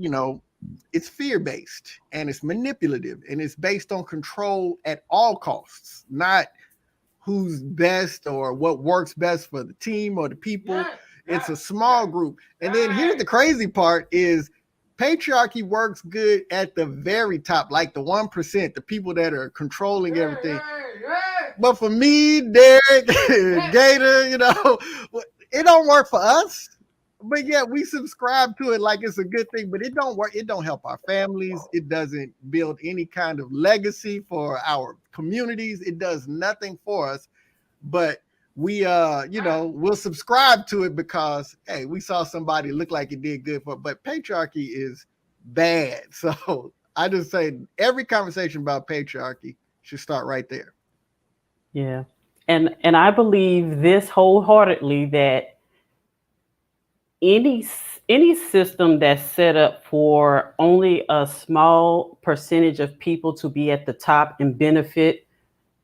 it's fear-based and it's manipulative and it's based on control at all costs, not who's best or what works best for the team or the people. It's a small group. And then here's the crazy part is patriarchy works good at the very top, like the 1%, the people that are controlling everything. But for me, Derek, Gator, it don't work for us. But yeah, we subscribe to it like it's a good thing, but it don't work. It don't help our families. It doesn't build any kind of legacy for our communities. It does nothing for us. But we, we'll subscribe to it because, hey, we saw somebody look like it did good for it. But patriarchy is bad. So I just say every conversation about patriarchy should start right there. Yeah. And I believe this wholeheartedly that any system that's set up for only a small percentage of people to be at the top and benefit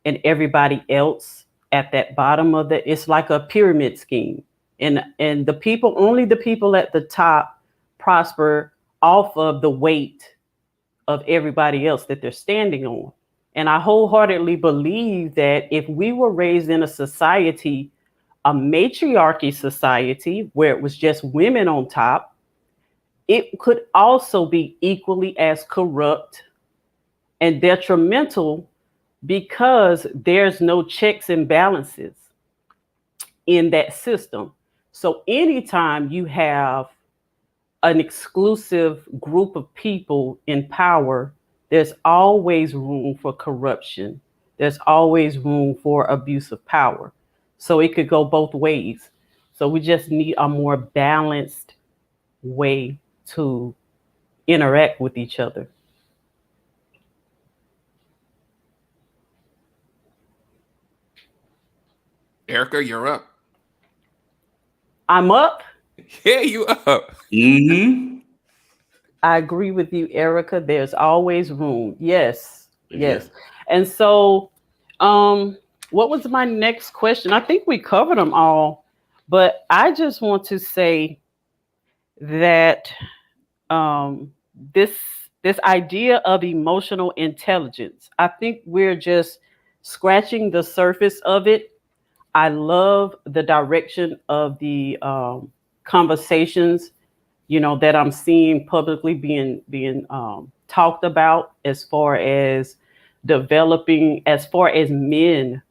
and everybody else at that bottom of it's like a pyramid scheme. And only the people at the top prosper off of the weight of everybody else that they're standing on. And I wholeheartedly believe that if we were raised in a society, a matriarchy society where it was just women on top, it could also be equally as corrupt and detrimental because there's no checks and balances in that system. So anytime you have an exclusive group of people in power, there's always room for corruption. There's always room for abuse of power. So it could go both ways. So we just need a more balanced way to interact with each other. Erica, you're up. I'm up? Yeah, you up. Mm-hmm. I agree with you, Erica. There's always room. Yes. Yes. And so, what was my next question? I think we covered them all, but I just want to say that this idea of emotional intelligence, I think we're just scratching the surface of it. I love the direction of the conversations, that I'm seeing publicly being talked about as far as men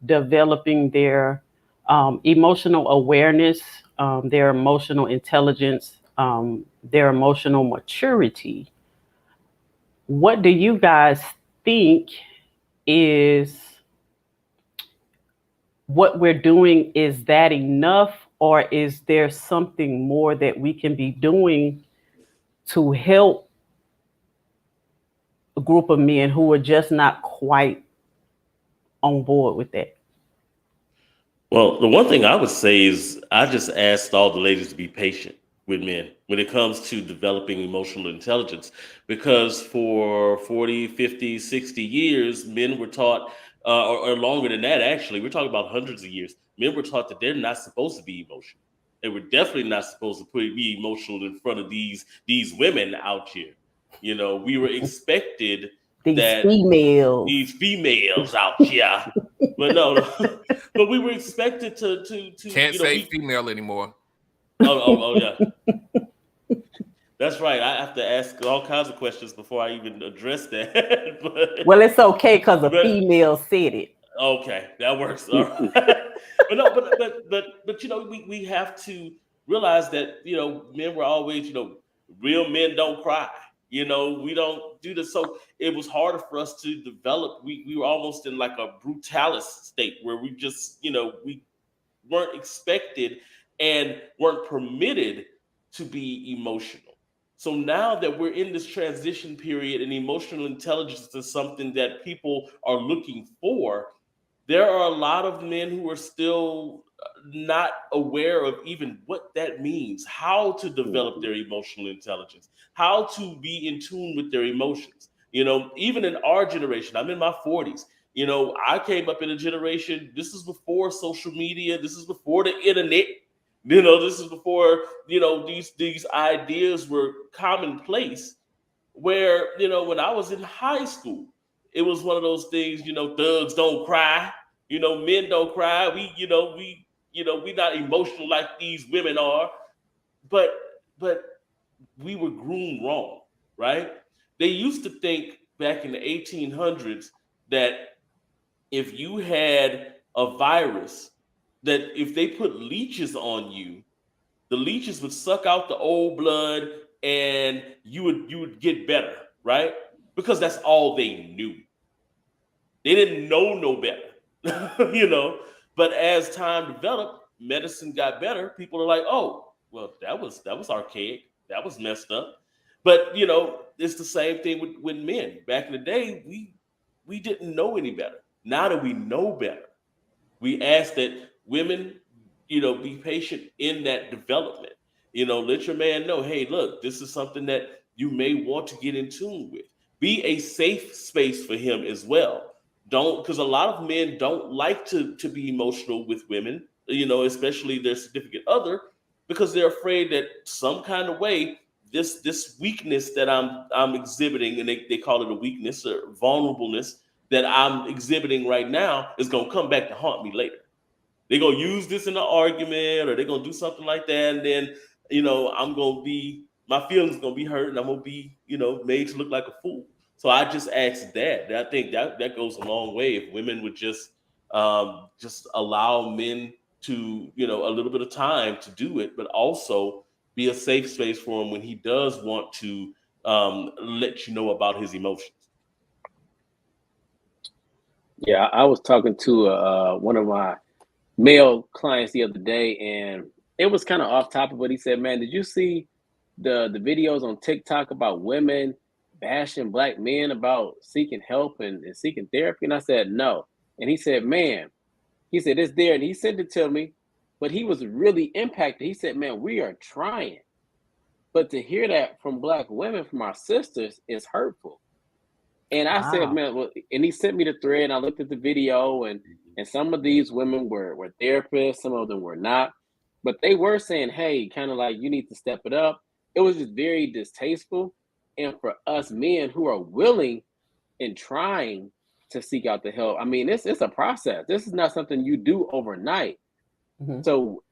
developing their emotional awareness, their emotional intelligence, their emotional maturity. What do you guys think is what we're doing? Is that enough, or is there something more that we can be doing to help a group of men who are just not quite on board with that? Well, the one thing I would say is I just asked all the ladies to be patient with men when it comes to developing emotional intelligence, because for 40, 50, 60 years, men were taught, or longer than that, actually, we're talking about hundreds of years, men were taught that they're not supposed to be emotional. They were definitely not supposed to be emotional in front of these women out here. We were expected These females out here. But no, but we were expected to Can't say female anymore. Oh yeah. That's right. I have to ask all kinds of questions before I even address that. Well, it's okay because a female said it. Okay, that works. All right. but we have to realize that men were always real men don't cry. We don't do this. So it was harder for us to develop. We were almost in like a brutalis state where we just we weren't expected and weren't permitted to be emotional. So now that we're in this transition period and emotional intelligence is something that people are looking for, there are a lot of men who are still not aware of even what that means, how to develop their emotional intelligence, how to be in tune with their emotions. You know, even in our generation, I'm in my 40s. You know, I came up in a generation, this is before social media, this is before the internet. You know, this is before, you know, these ideas were commonplace, where, you know, when I was in high school, it was one of those things, you know, thugs don't cry, you know, men don't cry. We not emotional like these women are. But but we were groomed wrong, right? They used to think back in the 1800s that if you had a virus, that if they put leeches on you, the leeches would suck out the old blood and you would get better, right? Because that's all they knew. They didn't know no better, you know. But as time developed, medicine got better. People are like, oh, well, that was archaic, that was messed up. But you know, it's the same thing with men. Back in the day, we didn't know any better. Now that we know better, we ask that women, you know, be patient in that development. You know, let your man know, hey, look, this is something that you may want to get in tune with. Be a safe space for him as well. Don't, because a lot of men don't like to be emotional with women, you know, especially their significant other, because they're afraid that some kind of way this weakness that I'm exhibiting, and they call it a weakness or vulnerableness that I'm exhibiting right now, is gonna come back to haunt me later. They're gonna use this in an argument, or they're gonna do something like that, and then, you know, my feelings gonna be hurt, and I'm gonna be, you know, made to look like a fool. So I just asked that. I think that goes a long way if women would just allow men to, you know, a little bit of time to do it, but also be a safe space for him when he does want to let you know about his emotions. Yeah, I was talking to one of my male clients the other day, and it was kind of off topic, but he said, man, did you see the videos on TikTok about women bashing black men about seeking help and seeking therapy? And I said, no. And he said, man, he said, it's there. And he sent it to me, but he was really impacted. He said, man, we are trying. But to hear that from black women, from our sisters, is hurtful. And I said, Wow. man, well, and he sent me the thread, and I looked at the video, and some of these women were therapists, some of them were not, but they were saying, hey, kind of like, you need to step it up. It was just very distasteful. And for us men who are willing and trying to seek out the help, I mean, it's a process. This is not something you do overnight. Mhm. So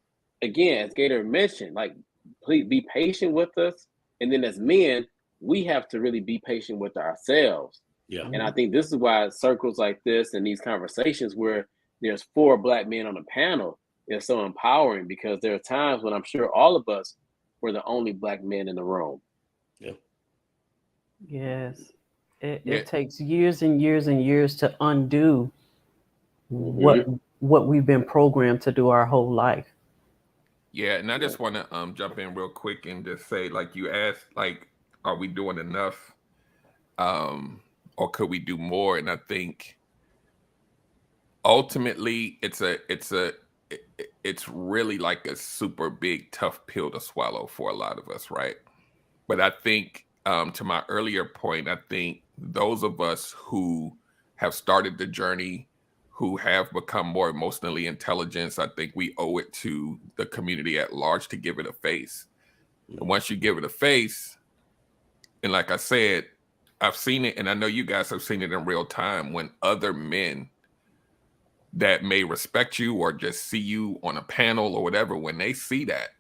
again, as Gator mentioned, like, please be patient with us. And then as men, we have to really be patient with ourselves. Yeah. And I think this is why circles like this and these conversations where there's 4 black men on a panel is so empowering, because there are times when I'm sure all of us were the only black men in the room. Yeah. Yes. It Yeah. takes years and years and years to undo Mhm. what we've been programmed to do our whole life. Yeah, and I just want to jump in real quick and just say, like you asked, like, are we doing enough, or could we do more? And I think ultimately it's really like a super big tough pill to swallow for a lot of us, right? But I think, to my earlier point, I think those of us who have started the journey, who have become more emotionally intelligent, I think we owe it to the community at large to give it a face. And once you give it a face, and like I said, I've seen it, and I know you guys have seen it in real time, when other men that may respect you or just see you on a panel or whatever, when they see that,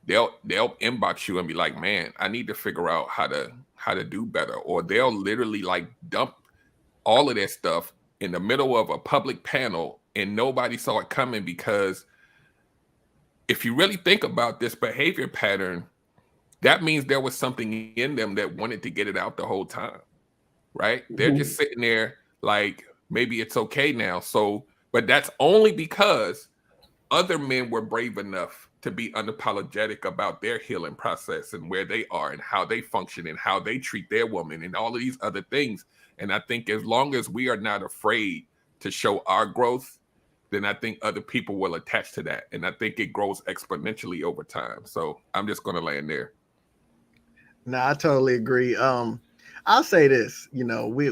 they'll inbox you and be like, man, I need to figure out how to do better. Or they'll literally like dump all of that stuff in the middle of a public panel and nobody saw it coming, because if you really think about this behavior pattern, that means there was something in them that wanted to get it out the whole time, right? They're just sitting there like, maybe it's okay now. So, but that's only because other men were brave enough to be unapologetic about their healing process and where they are and how they function and how they treat their woman and all of these other things. And I think as long as we are not afraid to show our growth then I think other people will attach to that. And I think it grows exponentially over time. So I'm just going to land there. No, I totally agree. I'll say this, you know, we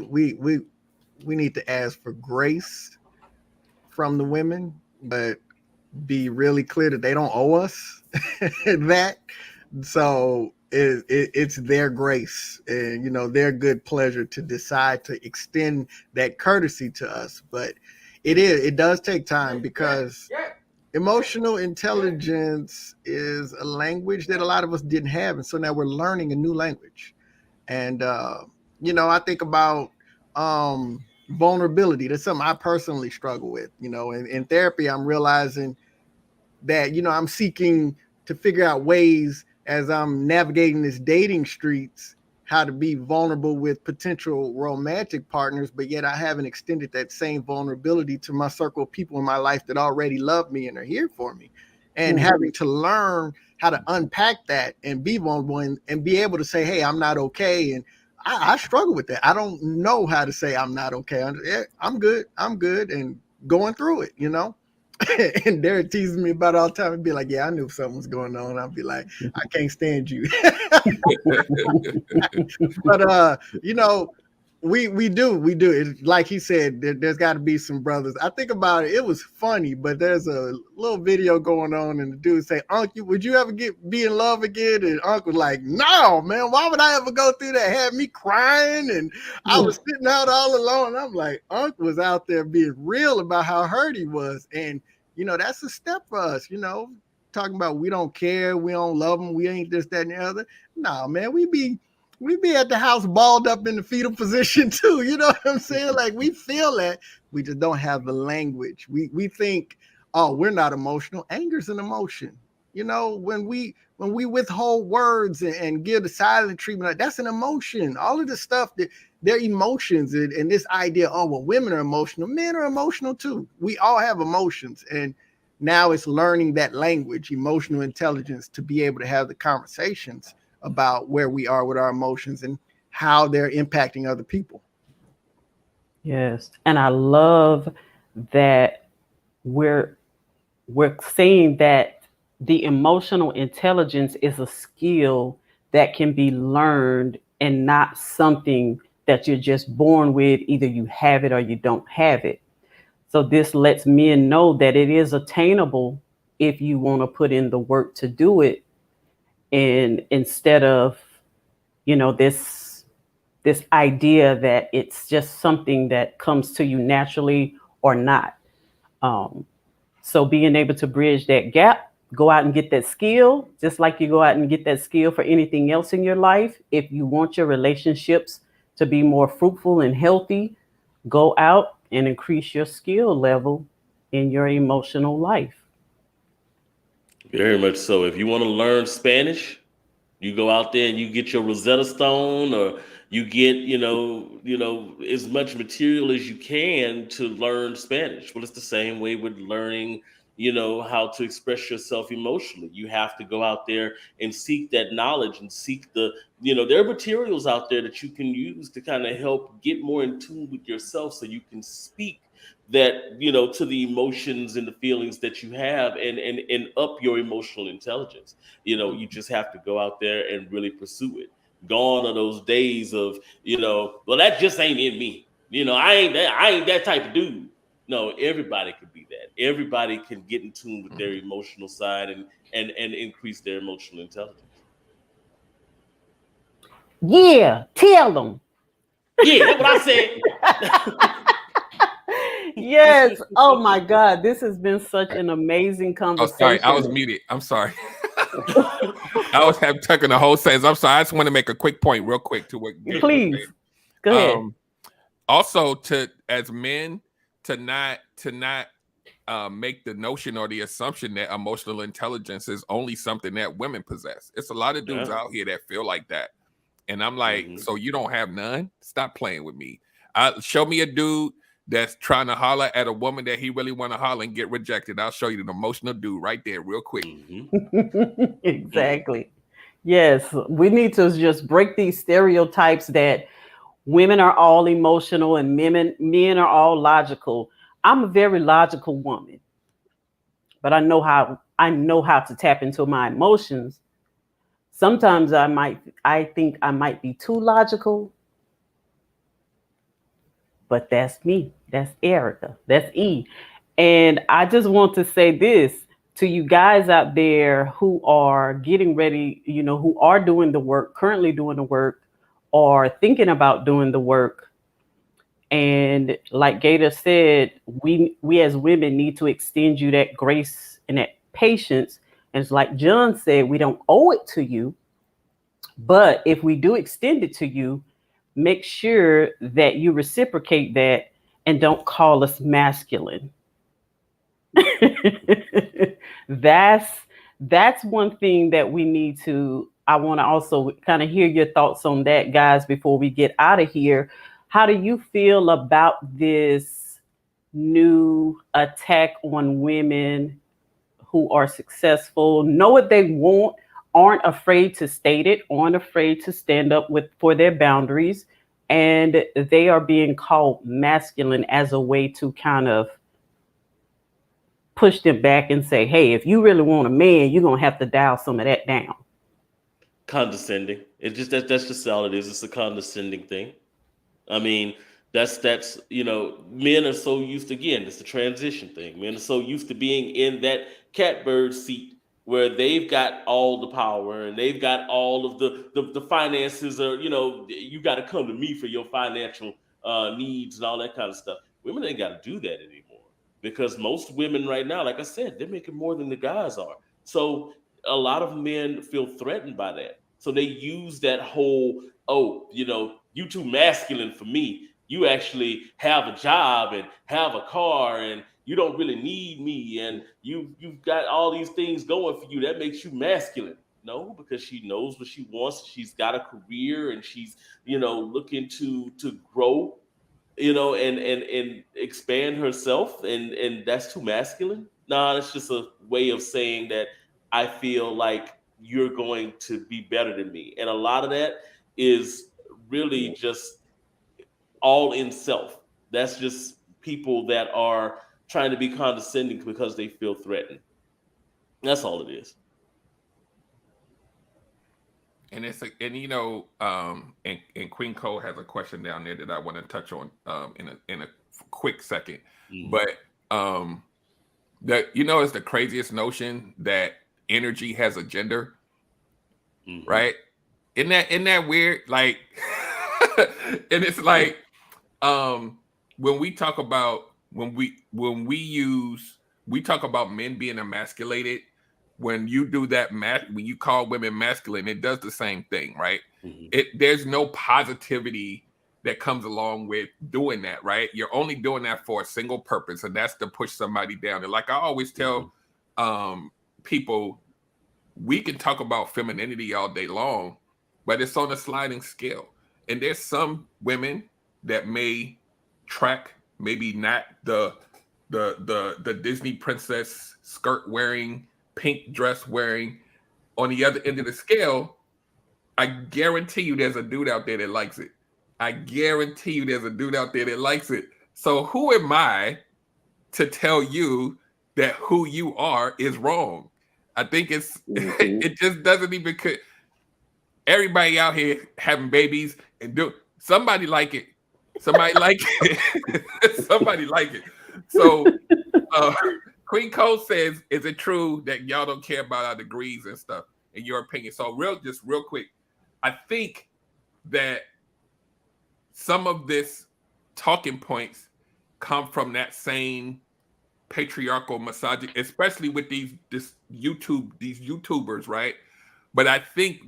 need to ask for grace from the women, but be really clear that they don't owe us that. So it's their grace and, you know, their good pleasure to decide to extend that courtesy to us. But it does take time, because emotional intelligence is a language that a lot of us didn't have. And so now we're learning a new language. And, you know, I think about vulnerability. That's something I personally struggle with. You know, in therapy, I'm realizing that, you know, I'm seeking to figure out ways as I'm navigating this dating streets, how to be vulnerable with potential romantic partners, but yet I haven't extended that same vulnerability to my circle of people in my life that already love me and are here for me. And having to learn how to unpack that and be vulnerable and be able to say, hey, I'm not okay. And I struggle with that. I don't know how to say I'm not okay. I'm good. And going through it, you know? And Derek teases me about it all the time and be like, yeah, I knew something was going on. I'll be like, I can't stand you. But, you know, we do. It's like he said, there's got to be some brothers. I think about it. It was funny, but there's a little video going on and the dude say, Uncle, would you ever be in love again? And Uncle was like, no, man, why would I ever go through that? Had me crying and I was sitting out all alone. I'm like, Uncle was out there being real about how hurt he was. And, you know, that's a step for us, you know, talking about we don't care, we don't love them, we ain't this, that, and the other. No, man, we be at the house balled up in the fetal position too. You know what I'm saying? Like, we feel that, we just don't have the language. We think, oh, we're not emotional. Anger's an emotion. You know, when we withhold words and give the silent treatment, that's an emotion. All of the stuff that they're emotions, and this idea, oh, well, women are emotional, men are emotional too. We all have emotions, and now it's learning that language, emotional intelligence, to be able to have the conversations about where we are with our emotions and how they're impacting other people. Yes. And I love that we're saying that the emotional intelligence is a skill that can be learned and not something that you're just born with. Either you have it or you don't have it. So this lets men know that it is attainable if you want to put in the work to do it. And instead of, you know, this idea that it's just something that comes to you naturally or not. So being able to bridge that gap, go out and get that skill, just like you go out and get that skill for anything else in your life. If you want your relationships to be more fruitful and healthy, go out and increase your skill level in your emotional life. Very much so. If you want to learn Spanish, you go out there and you get your Rosetta Stone, or you get, you know, as much material as you can to learn Spanish. Well, it's the same way with learning, you know, how to express yourself emotionally. You have to go out there and seek that knowledge and seek the, you know, there are materials out there that you can use to kind of help get more in tune with yourself, so you can speak that, you know, to the emotions and the feelings that you have, and up your emotional intelligence. You know, you just have to go out there and really pursue it. Gone are those days of, you know, well, that just ain't in me. You know, I ain't that type of dude. No, everybody can be that. Everybody can get in tune with their emotional side and increase their emotional intelligence. Yeah, tell them. Yeah, that's what I said. Yes. Oh my God, this has been such an amazing conversation. Oh, sorry, I was muted. I'm sorry. I was tucking the whole sentence. I'm sorry. I just want to make a quick point, real quick, to what. Please go ahead. Also, as men, to not make the notion or the assumption that emotional intelligence is only something that women possess. It's a lot of dudes out here that feel like that, and I'm like, so you don't have none? Stop playing with me. Show me a dude that's trying to holler at a woman that he really want to holler and get rejected. I'll show you an emotional dude right there, real quick. Exactly. Yes, we need to just break these stereotypes that women are all emotional and men are all logical. I'm a very logical woman, but I know how to tap into my emotions. Sometimes I think I might be too logical, but that's me. That's Erica. That's E. And I just want to say this to you guys out there who are getting ready, who are doing the work, currently doing the work, or thinking about doing the work. And like Gator said, we as women need to extend you that grace and that patience. And it's like John said, we don't owe it to you, but if we do extend it to you, make sure that you reciprocate that and don't call us masculine. that's one thing that we need to. I want to also kind of hear your thoughts on that, guys, before we get out of here. How do you feel about this new attack on women who are successful, know what they want, aren't afraid to state it, aren't afraid to stand up for their boundaries, and they are being called masculine as a way to kind of push them back and say, hey, if you really want a man, you're going to have to dial some of that down. Condescending. It's just that's just all it is. It's a condescending thing. I mean, that's men are so used to, again, it's the transition thing. Men are so used to being in that catbird seat where they've got all the power and they've got all of the finances, or you got to come to me for your financial needs and all that kind of stuff. Women ain't got to do that anymore, because most women right now, like I said, they're making more than the guys are. So a lot of men feel threatened by that. So they use that whole, you too masculine for me. You actually have a job and have a car, and you don't really need me, and you've got all these things going for you. That makes you masculine. No, because she knows what she wants. She's got a career, and she's looking to grow, and expand herself, and that's too masculine. Nah, it's just a way of saying that I feel like you're going to be better than me, and a lot of that is really just all in self. That's just people that are trying to be condescending because they feel threatened. That's all it is. And and Queen Cole has a question down there that I want to touch on in a quick second. Mm. But it's the craziest notion that energy has a gender, right? Isn't that weird? Like, and it's like, when we talk about we talk about men being emasculated. When you do that when you call women masculine, it does the same thing, right? Mm-hmm. There's no positivity that comes along with doing that, right? You're only doing that for a single purpose, and that's to push somebody down. And like I always tell people, we can talk about femininity all day long, but it's on a sliding scale. And there's some women that may track, maybe not the Disney princess skirt wearing, pink dress wearing. On the other end of the scale, I guarantee you there's a dude out there that likes it. I guarantee you there's a dude out there that likes it. So who am I to tell you that who you are is wrong? I think it just doesn't even. Everybody out here having babies and somebody like it. Somebody like it. Somebody like it. So Queen Cole says, is it true that y'all don't care about our degrees and stuff, in your opinion? So real quick, I think that some of this talking points come from that same patriarchal misogyny, especially with these YouTubers, right? But I think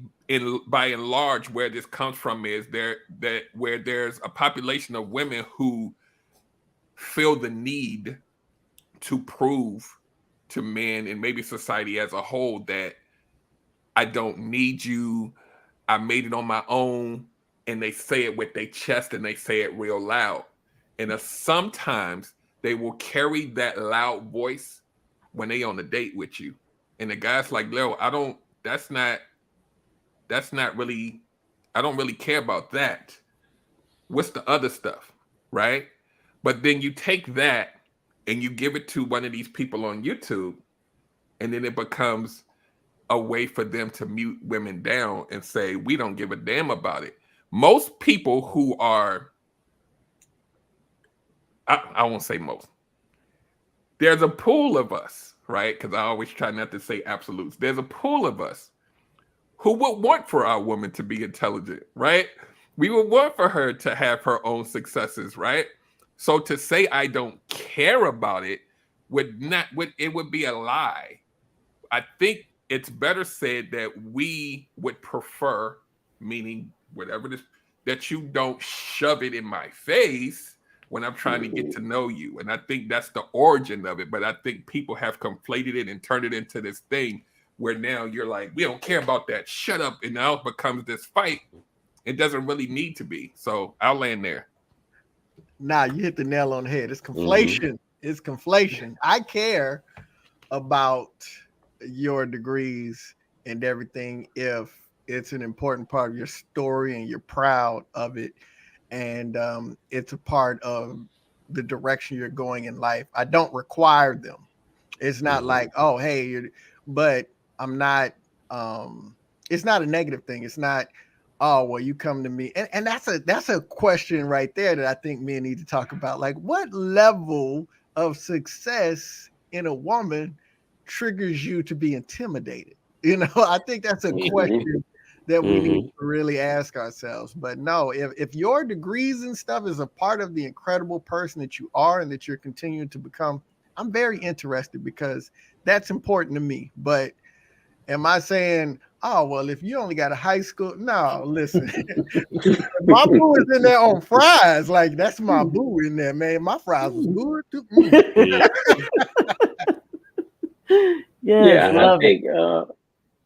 by and large, where this comes from is where there's a population of women who feel the need to prove to men and maybe society as a whole that I don't need you, I made it on my own, and they say it with their chest and they say it real loud. And sometimes they will carry that loud voice when they on a date with you. And the guy's like, Lil, that's not really, I don't really care about that. What's the other stuff, right? But then you take that and you give it to one of these people on YouTube, and then it becomes a way for them to mute women down and say, we don't give a damn about it. Most people who are, I won't say most, there's a pool of us, right? Because I always try not to say absolutes. There's a pool of us who would want for our woman to be intelligent, right? We would want for her to have her own successes, right? So to say I don't care about it would be a lie. I think it's better said that we would prefer, meaning whatever this, that you don't shove it in my face when I'm trying to get to know you. And I think that's the origin of it. But I think people have conflated it and turned it into this thing where now you're like, we don't care about that. Shut up. And now it becomes this fight. It doesn't really need to be. So I'll land there. Nah, you hit the nail on the head. It's conflation. It's conflation. I care about your degrees and everything if it's an important part of your story and you're proud of it, and it's a part of the direction you're going in life. I don't require them. It's not like, oh, hey, but I'm not, it's not a negative thing. It's not, oh, well, you come to me. And that's a question right there that I think men need to talk about. Like, what level of success in a woman triggers you to be intimidated? You know, I think that's a question that we need to really ask ourselves. But no, if your degrees and stuff is a part of the incredible person that you are and that you're continuing to become, I'm very interested because that's important to me. But am I saying, oh, well, if you only got a high school? No, listen. My boo is in there on fries. Like, that's my boo in there, man. My fries was good too.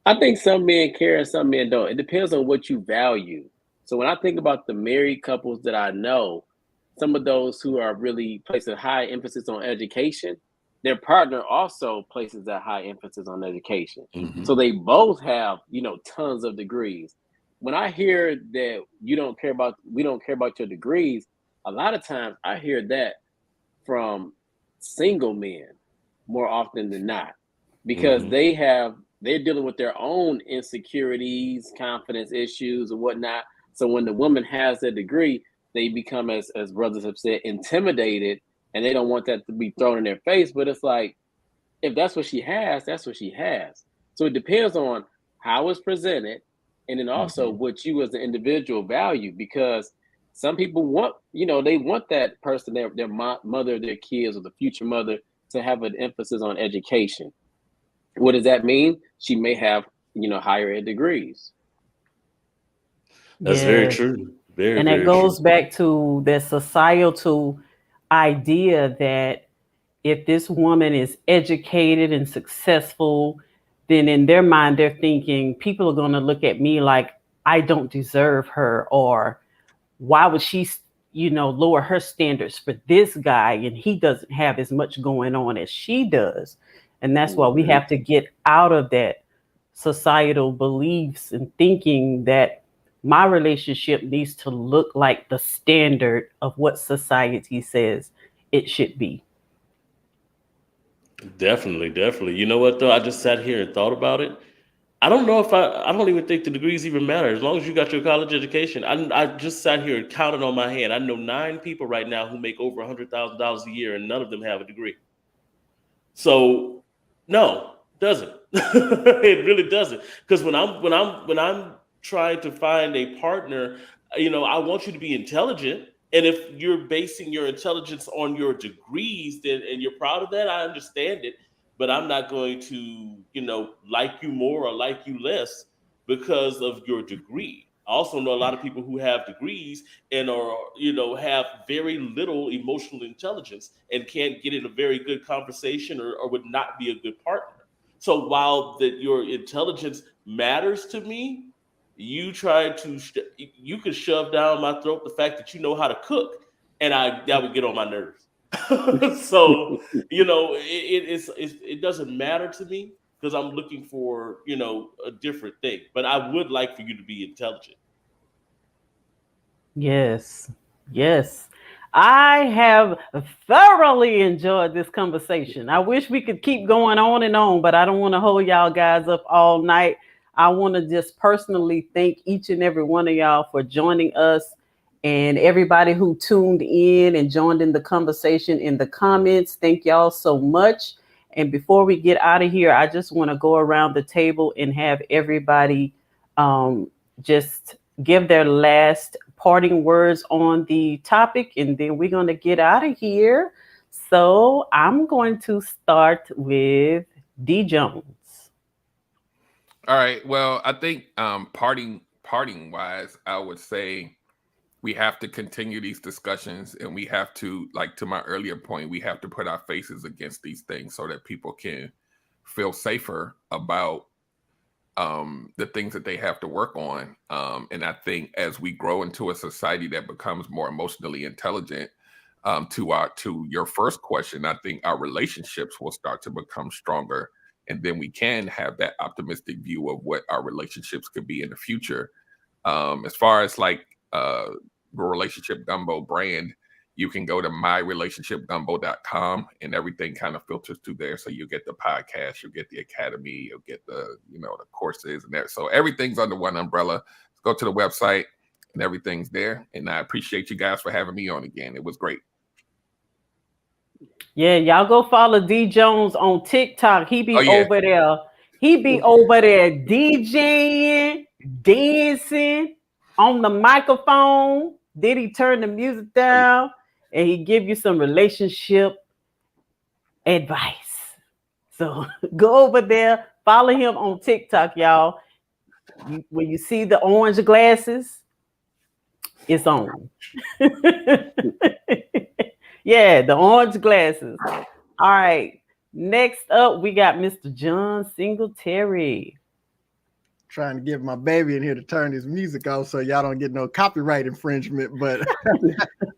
I think some men care and some men don't. It depends on what you value. So when I think about the married couples that I know, some of those who are really placing high emphasis on education, their partner also places that high emphasis on education. So they both have, tons of degrees. When I hear that we don't care about your degrees, a lot of times I hear that from single men more often than not, because they're dealing with their own insecurities, confidence issues, and whatnot. So when the woman has that degree, they become, as brothers have said, intimidated, and they don't want that to be thrown in their face. But it's like, if that's what she has, that's what she has. So it depends on how it's presented, and then also what you as an individual value, because some people want, they want that person, their mother, their kids, or the future mother, to have an emphasis on education. What does that mean? She may have, higher ed degrees. That's very true. And that goes back to the societal idea that if this woman is educated and successful, then in their mind, they're thinking people are going to look at me like I don't deserve her, or why would she, lower her standards for this guy and he doesn't have as much going on as she does. And that's why we have to get out of that societal beliefs and thinking that my relationship needs to look like the standard of what society says it should be. Definitely. You know what, though? I just sat here and thought about it. I don't know if I don't even think the degrees even matter. As long as you got your college education. I just sat here and counted on my hand. I know 9 people right now who make over $100,000 a year, and none of them have a degree. So no, doesn't. It really doesn't. Because when I'm trying to find a partner, I want you to be intelligent. And if you're basing your intelligence on your degrees, then and you're proud of that, I understand it. But I'm not going to, like you more or like you less because of your degree. I also know a lot of people who have degrees and are, have very little emotional intelligence and can't get in a very good conversation or would not be a good partner. So while your intelligence matters to me, you you could shove down my throat the fact that you know how to cook, and that would get on my nerves. So, it doesn't matter to me because I'm looking for, a different thing. But I would like for you to be intelligent. Yes. I have thoroughly enjoyed this conversation. I wish we could keep going on and on, but I don't want to hold y'all guys up all night. I want to just personally thank each and every one of y'all for joining us, and everybody who tuned in and joined in the conversation in the comments. Thank y'all so much. And before we get out of here, I just want to go around the table and have everybody just give their last parting words on the topic, and then we're going to get out of here. So I'm going to start with D. Jones. All right. Well, I think parting wise, I would say we have to continue these discussions, and we have to, like to my earlier point, we have to put our faces against these things so that people can feel safer about the things that they have to work on. And I think as we grow into a society that becomes more emotionally intelligent, to your first question, I think our relationships will start to become stronger. And then we can have that optimistic view of what our relationships could be in the future. As far as like the Relationship Gumbo brand, you can go to myrelationshipgumbo.com, and everything kind of filters through there. So you get the podcast, you'll get the academy, you'll get the courses and that. So everything's under one umbrella. Go to the website and everything's there. And I appreciate you guys for having me on again. It was great. Yeah, y'all go follow D. Jones on TikTok. He be over there. He be over there DJing, dancing on the microphone. Then he turn the music down and he give you some relationship advice. So go over there, follow him on TikTok, y'all. When you see the orange glasses, it's on. Yeah, the orange glasses. All right. Next up, we got Mr. John Singletary. Trying to get my baby in here to turn his music off so y'all don't get no copyright infringement. But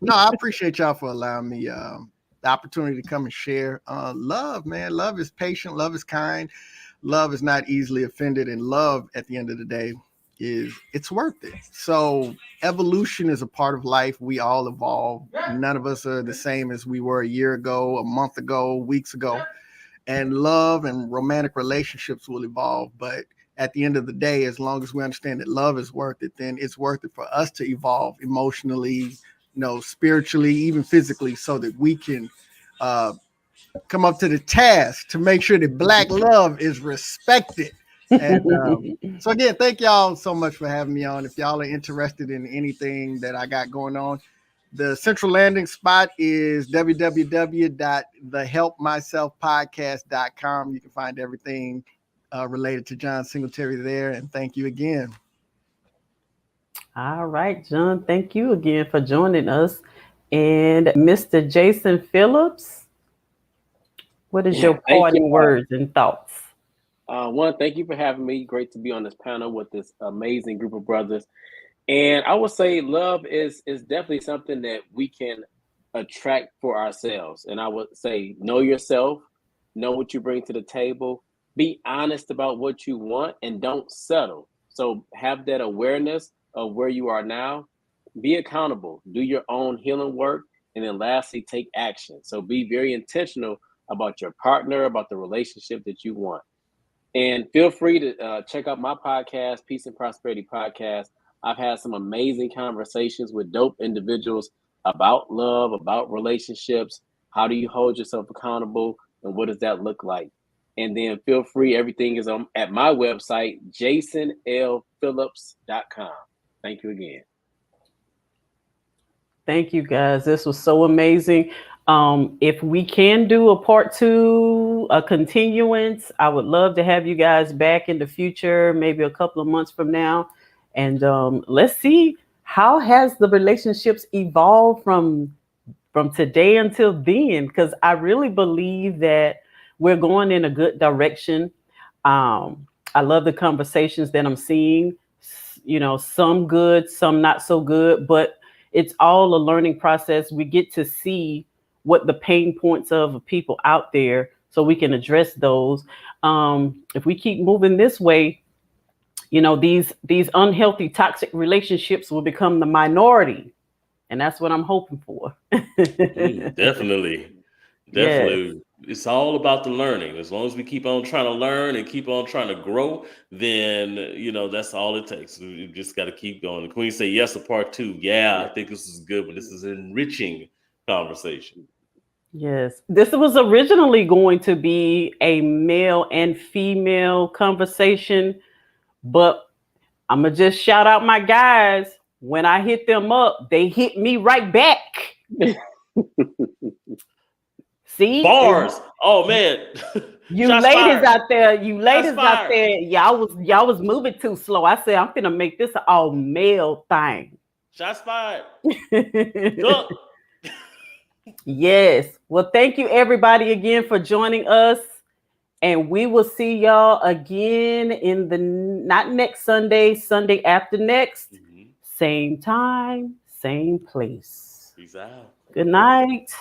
no, I appreciate y'all for allowing me the opportunity to come and share. Love, man. Love is patient. Love is kind. Love is not easily offended. And love, at the end of the day, it's worth it. So evolution is a part of life. We all evolve. None of us are the same as we were a year ago, a month ago, weeks ago. And love and romantic relationships will evolve. But at the end of the day, as long as we understand that love is worth it, then it's worth it for us to evolve emotionally, spiritually, even physically, so that we can come up to the task to make sure that Black love is respected. And so again, thank y'all so much for having me on. If y'all are interested in anything that I got going on, the central landing spot is www.thehelpmyselfpodcast.com. You can find everything related to John Singletary there. And thank you again. All right, John, thank you again for joining us. And Mr. Jason Phillips, what is your parting words and thoughts? One, thank you for having me. Great to be on this panel with this amazing group of brothers. And I would say love is definitely something that we can attract for ourselves. And I would say know yourself, know what you bring to the table, be honest about what you want, and don't settle. So have that awareness of where you are now, be accountable, do your own healing work, and then lastly, take action. So be very intentional about your partner, about the relationship that you want. And feel free to check out my podcast, Peace and Prosperity Podcast. I've had some amazing conversations with dope individuals about love, about relationships. How do you hold yourself accountable, and what does that look like? And then feel free, everything is at my website, jasonlphillips.com. Thank you again. Thank you, guys. This was so amazing. If we can do a part 2, a continuance, I would love to have you guys back in the future, maybe a couple of months from now. And let's see, how has the relationships evolved from today until then? Because I really believe that we're going in a good direction. I love the conversations that I'm seeing, some good, some not so good, but it's all a learning process. We get to see what the pain points of people out there so we can address those. If we keep moving this way, these unhealthy, toxic relationships will become the minority. And that's what I'm hoping for. Definitely. Yes. It's all about the learning. As long as we keep on trying to learn and keep on trying to grow, then that's all it takes. We just got to keep going. The Queen say yes to part 2. Yeah, I think this is good, but this is an enriching conversation. Yes. This was originally going to be a male and female conversation, but I'm going to just shout out my guys. When I hit them up, they hit me right back. See? Bars. Oh man. You Shots ladies fired. out there, y'all was moving too slow. I said I'm gonna make this an all male thing. Shots fired. Look. Yes. Well, thank you everybody again for joining us. And we will see y'all again in not next Sunday, Sunday after next. Mm-hmm. Same time, same place. Peace out. Good night.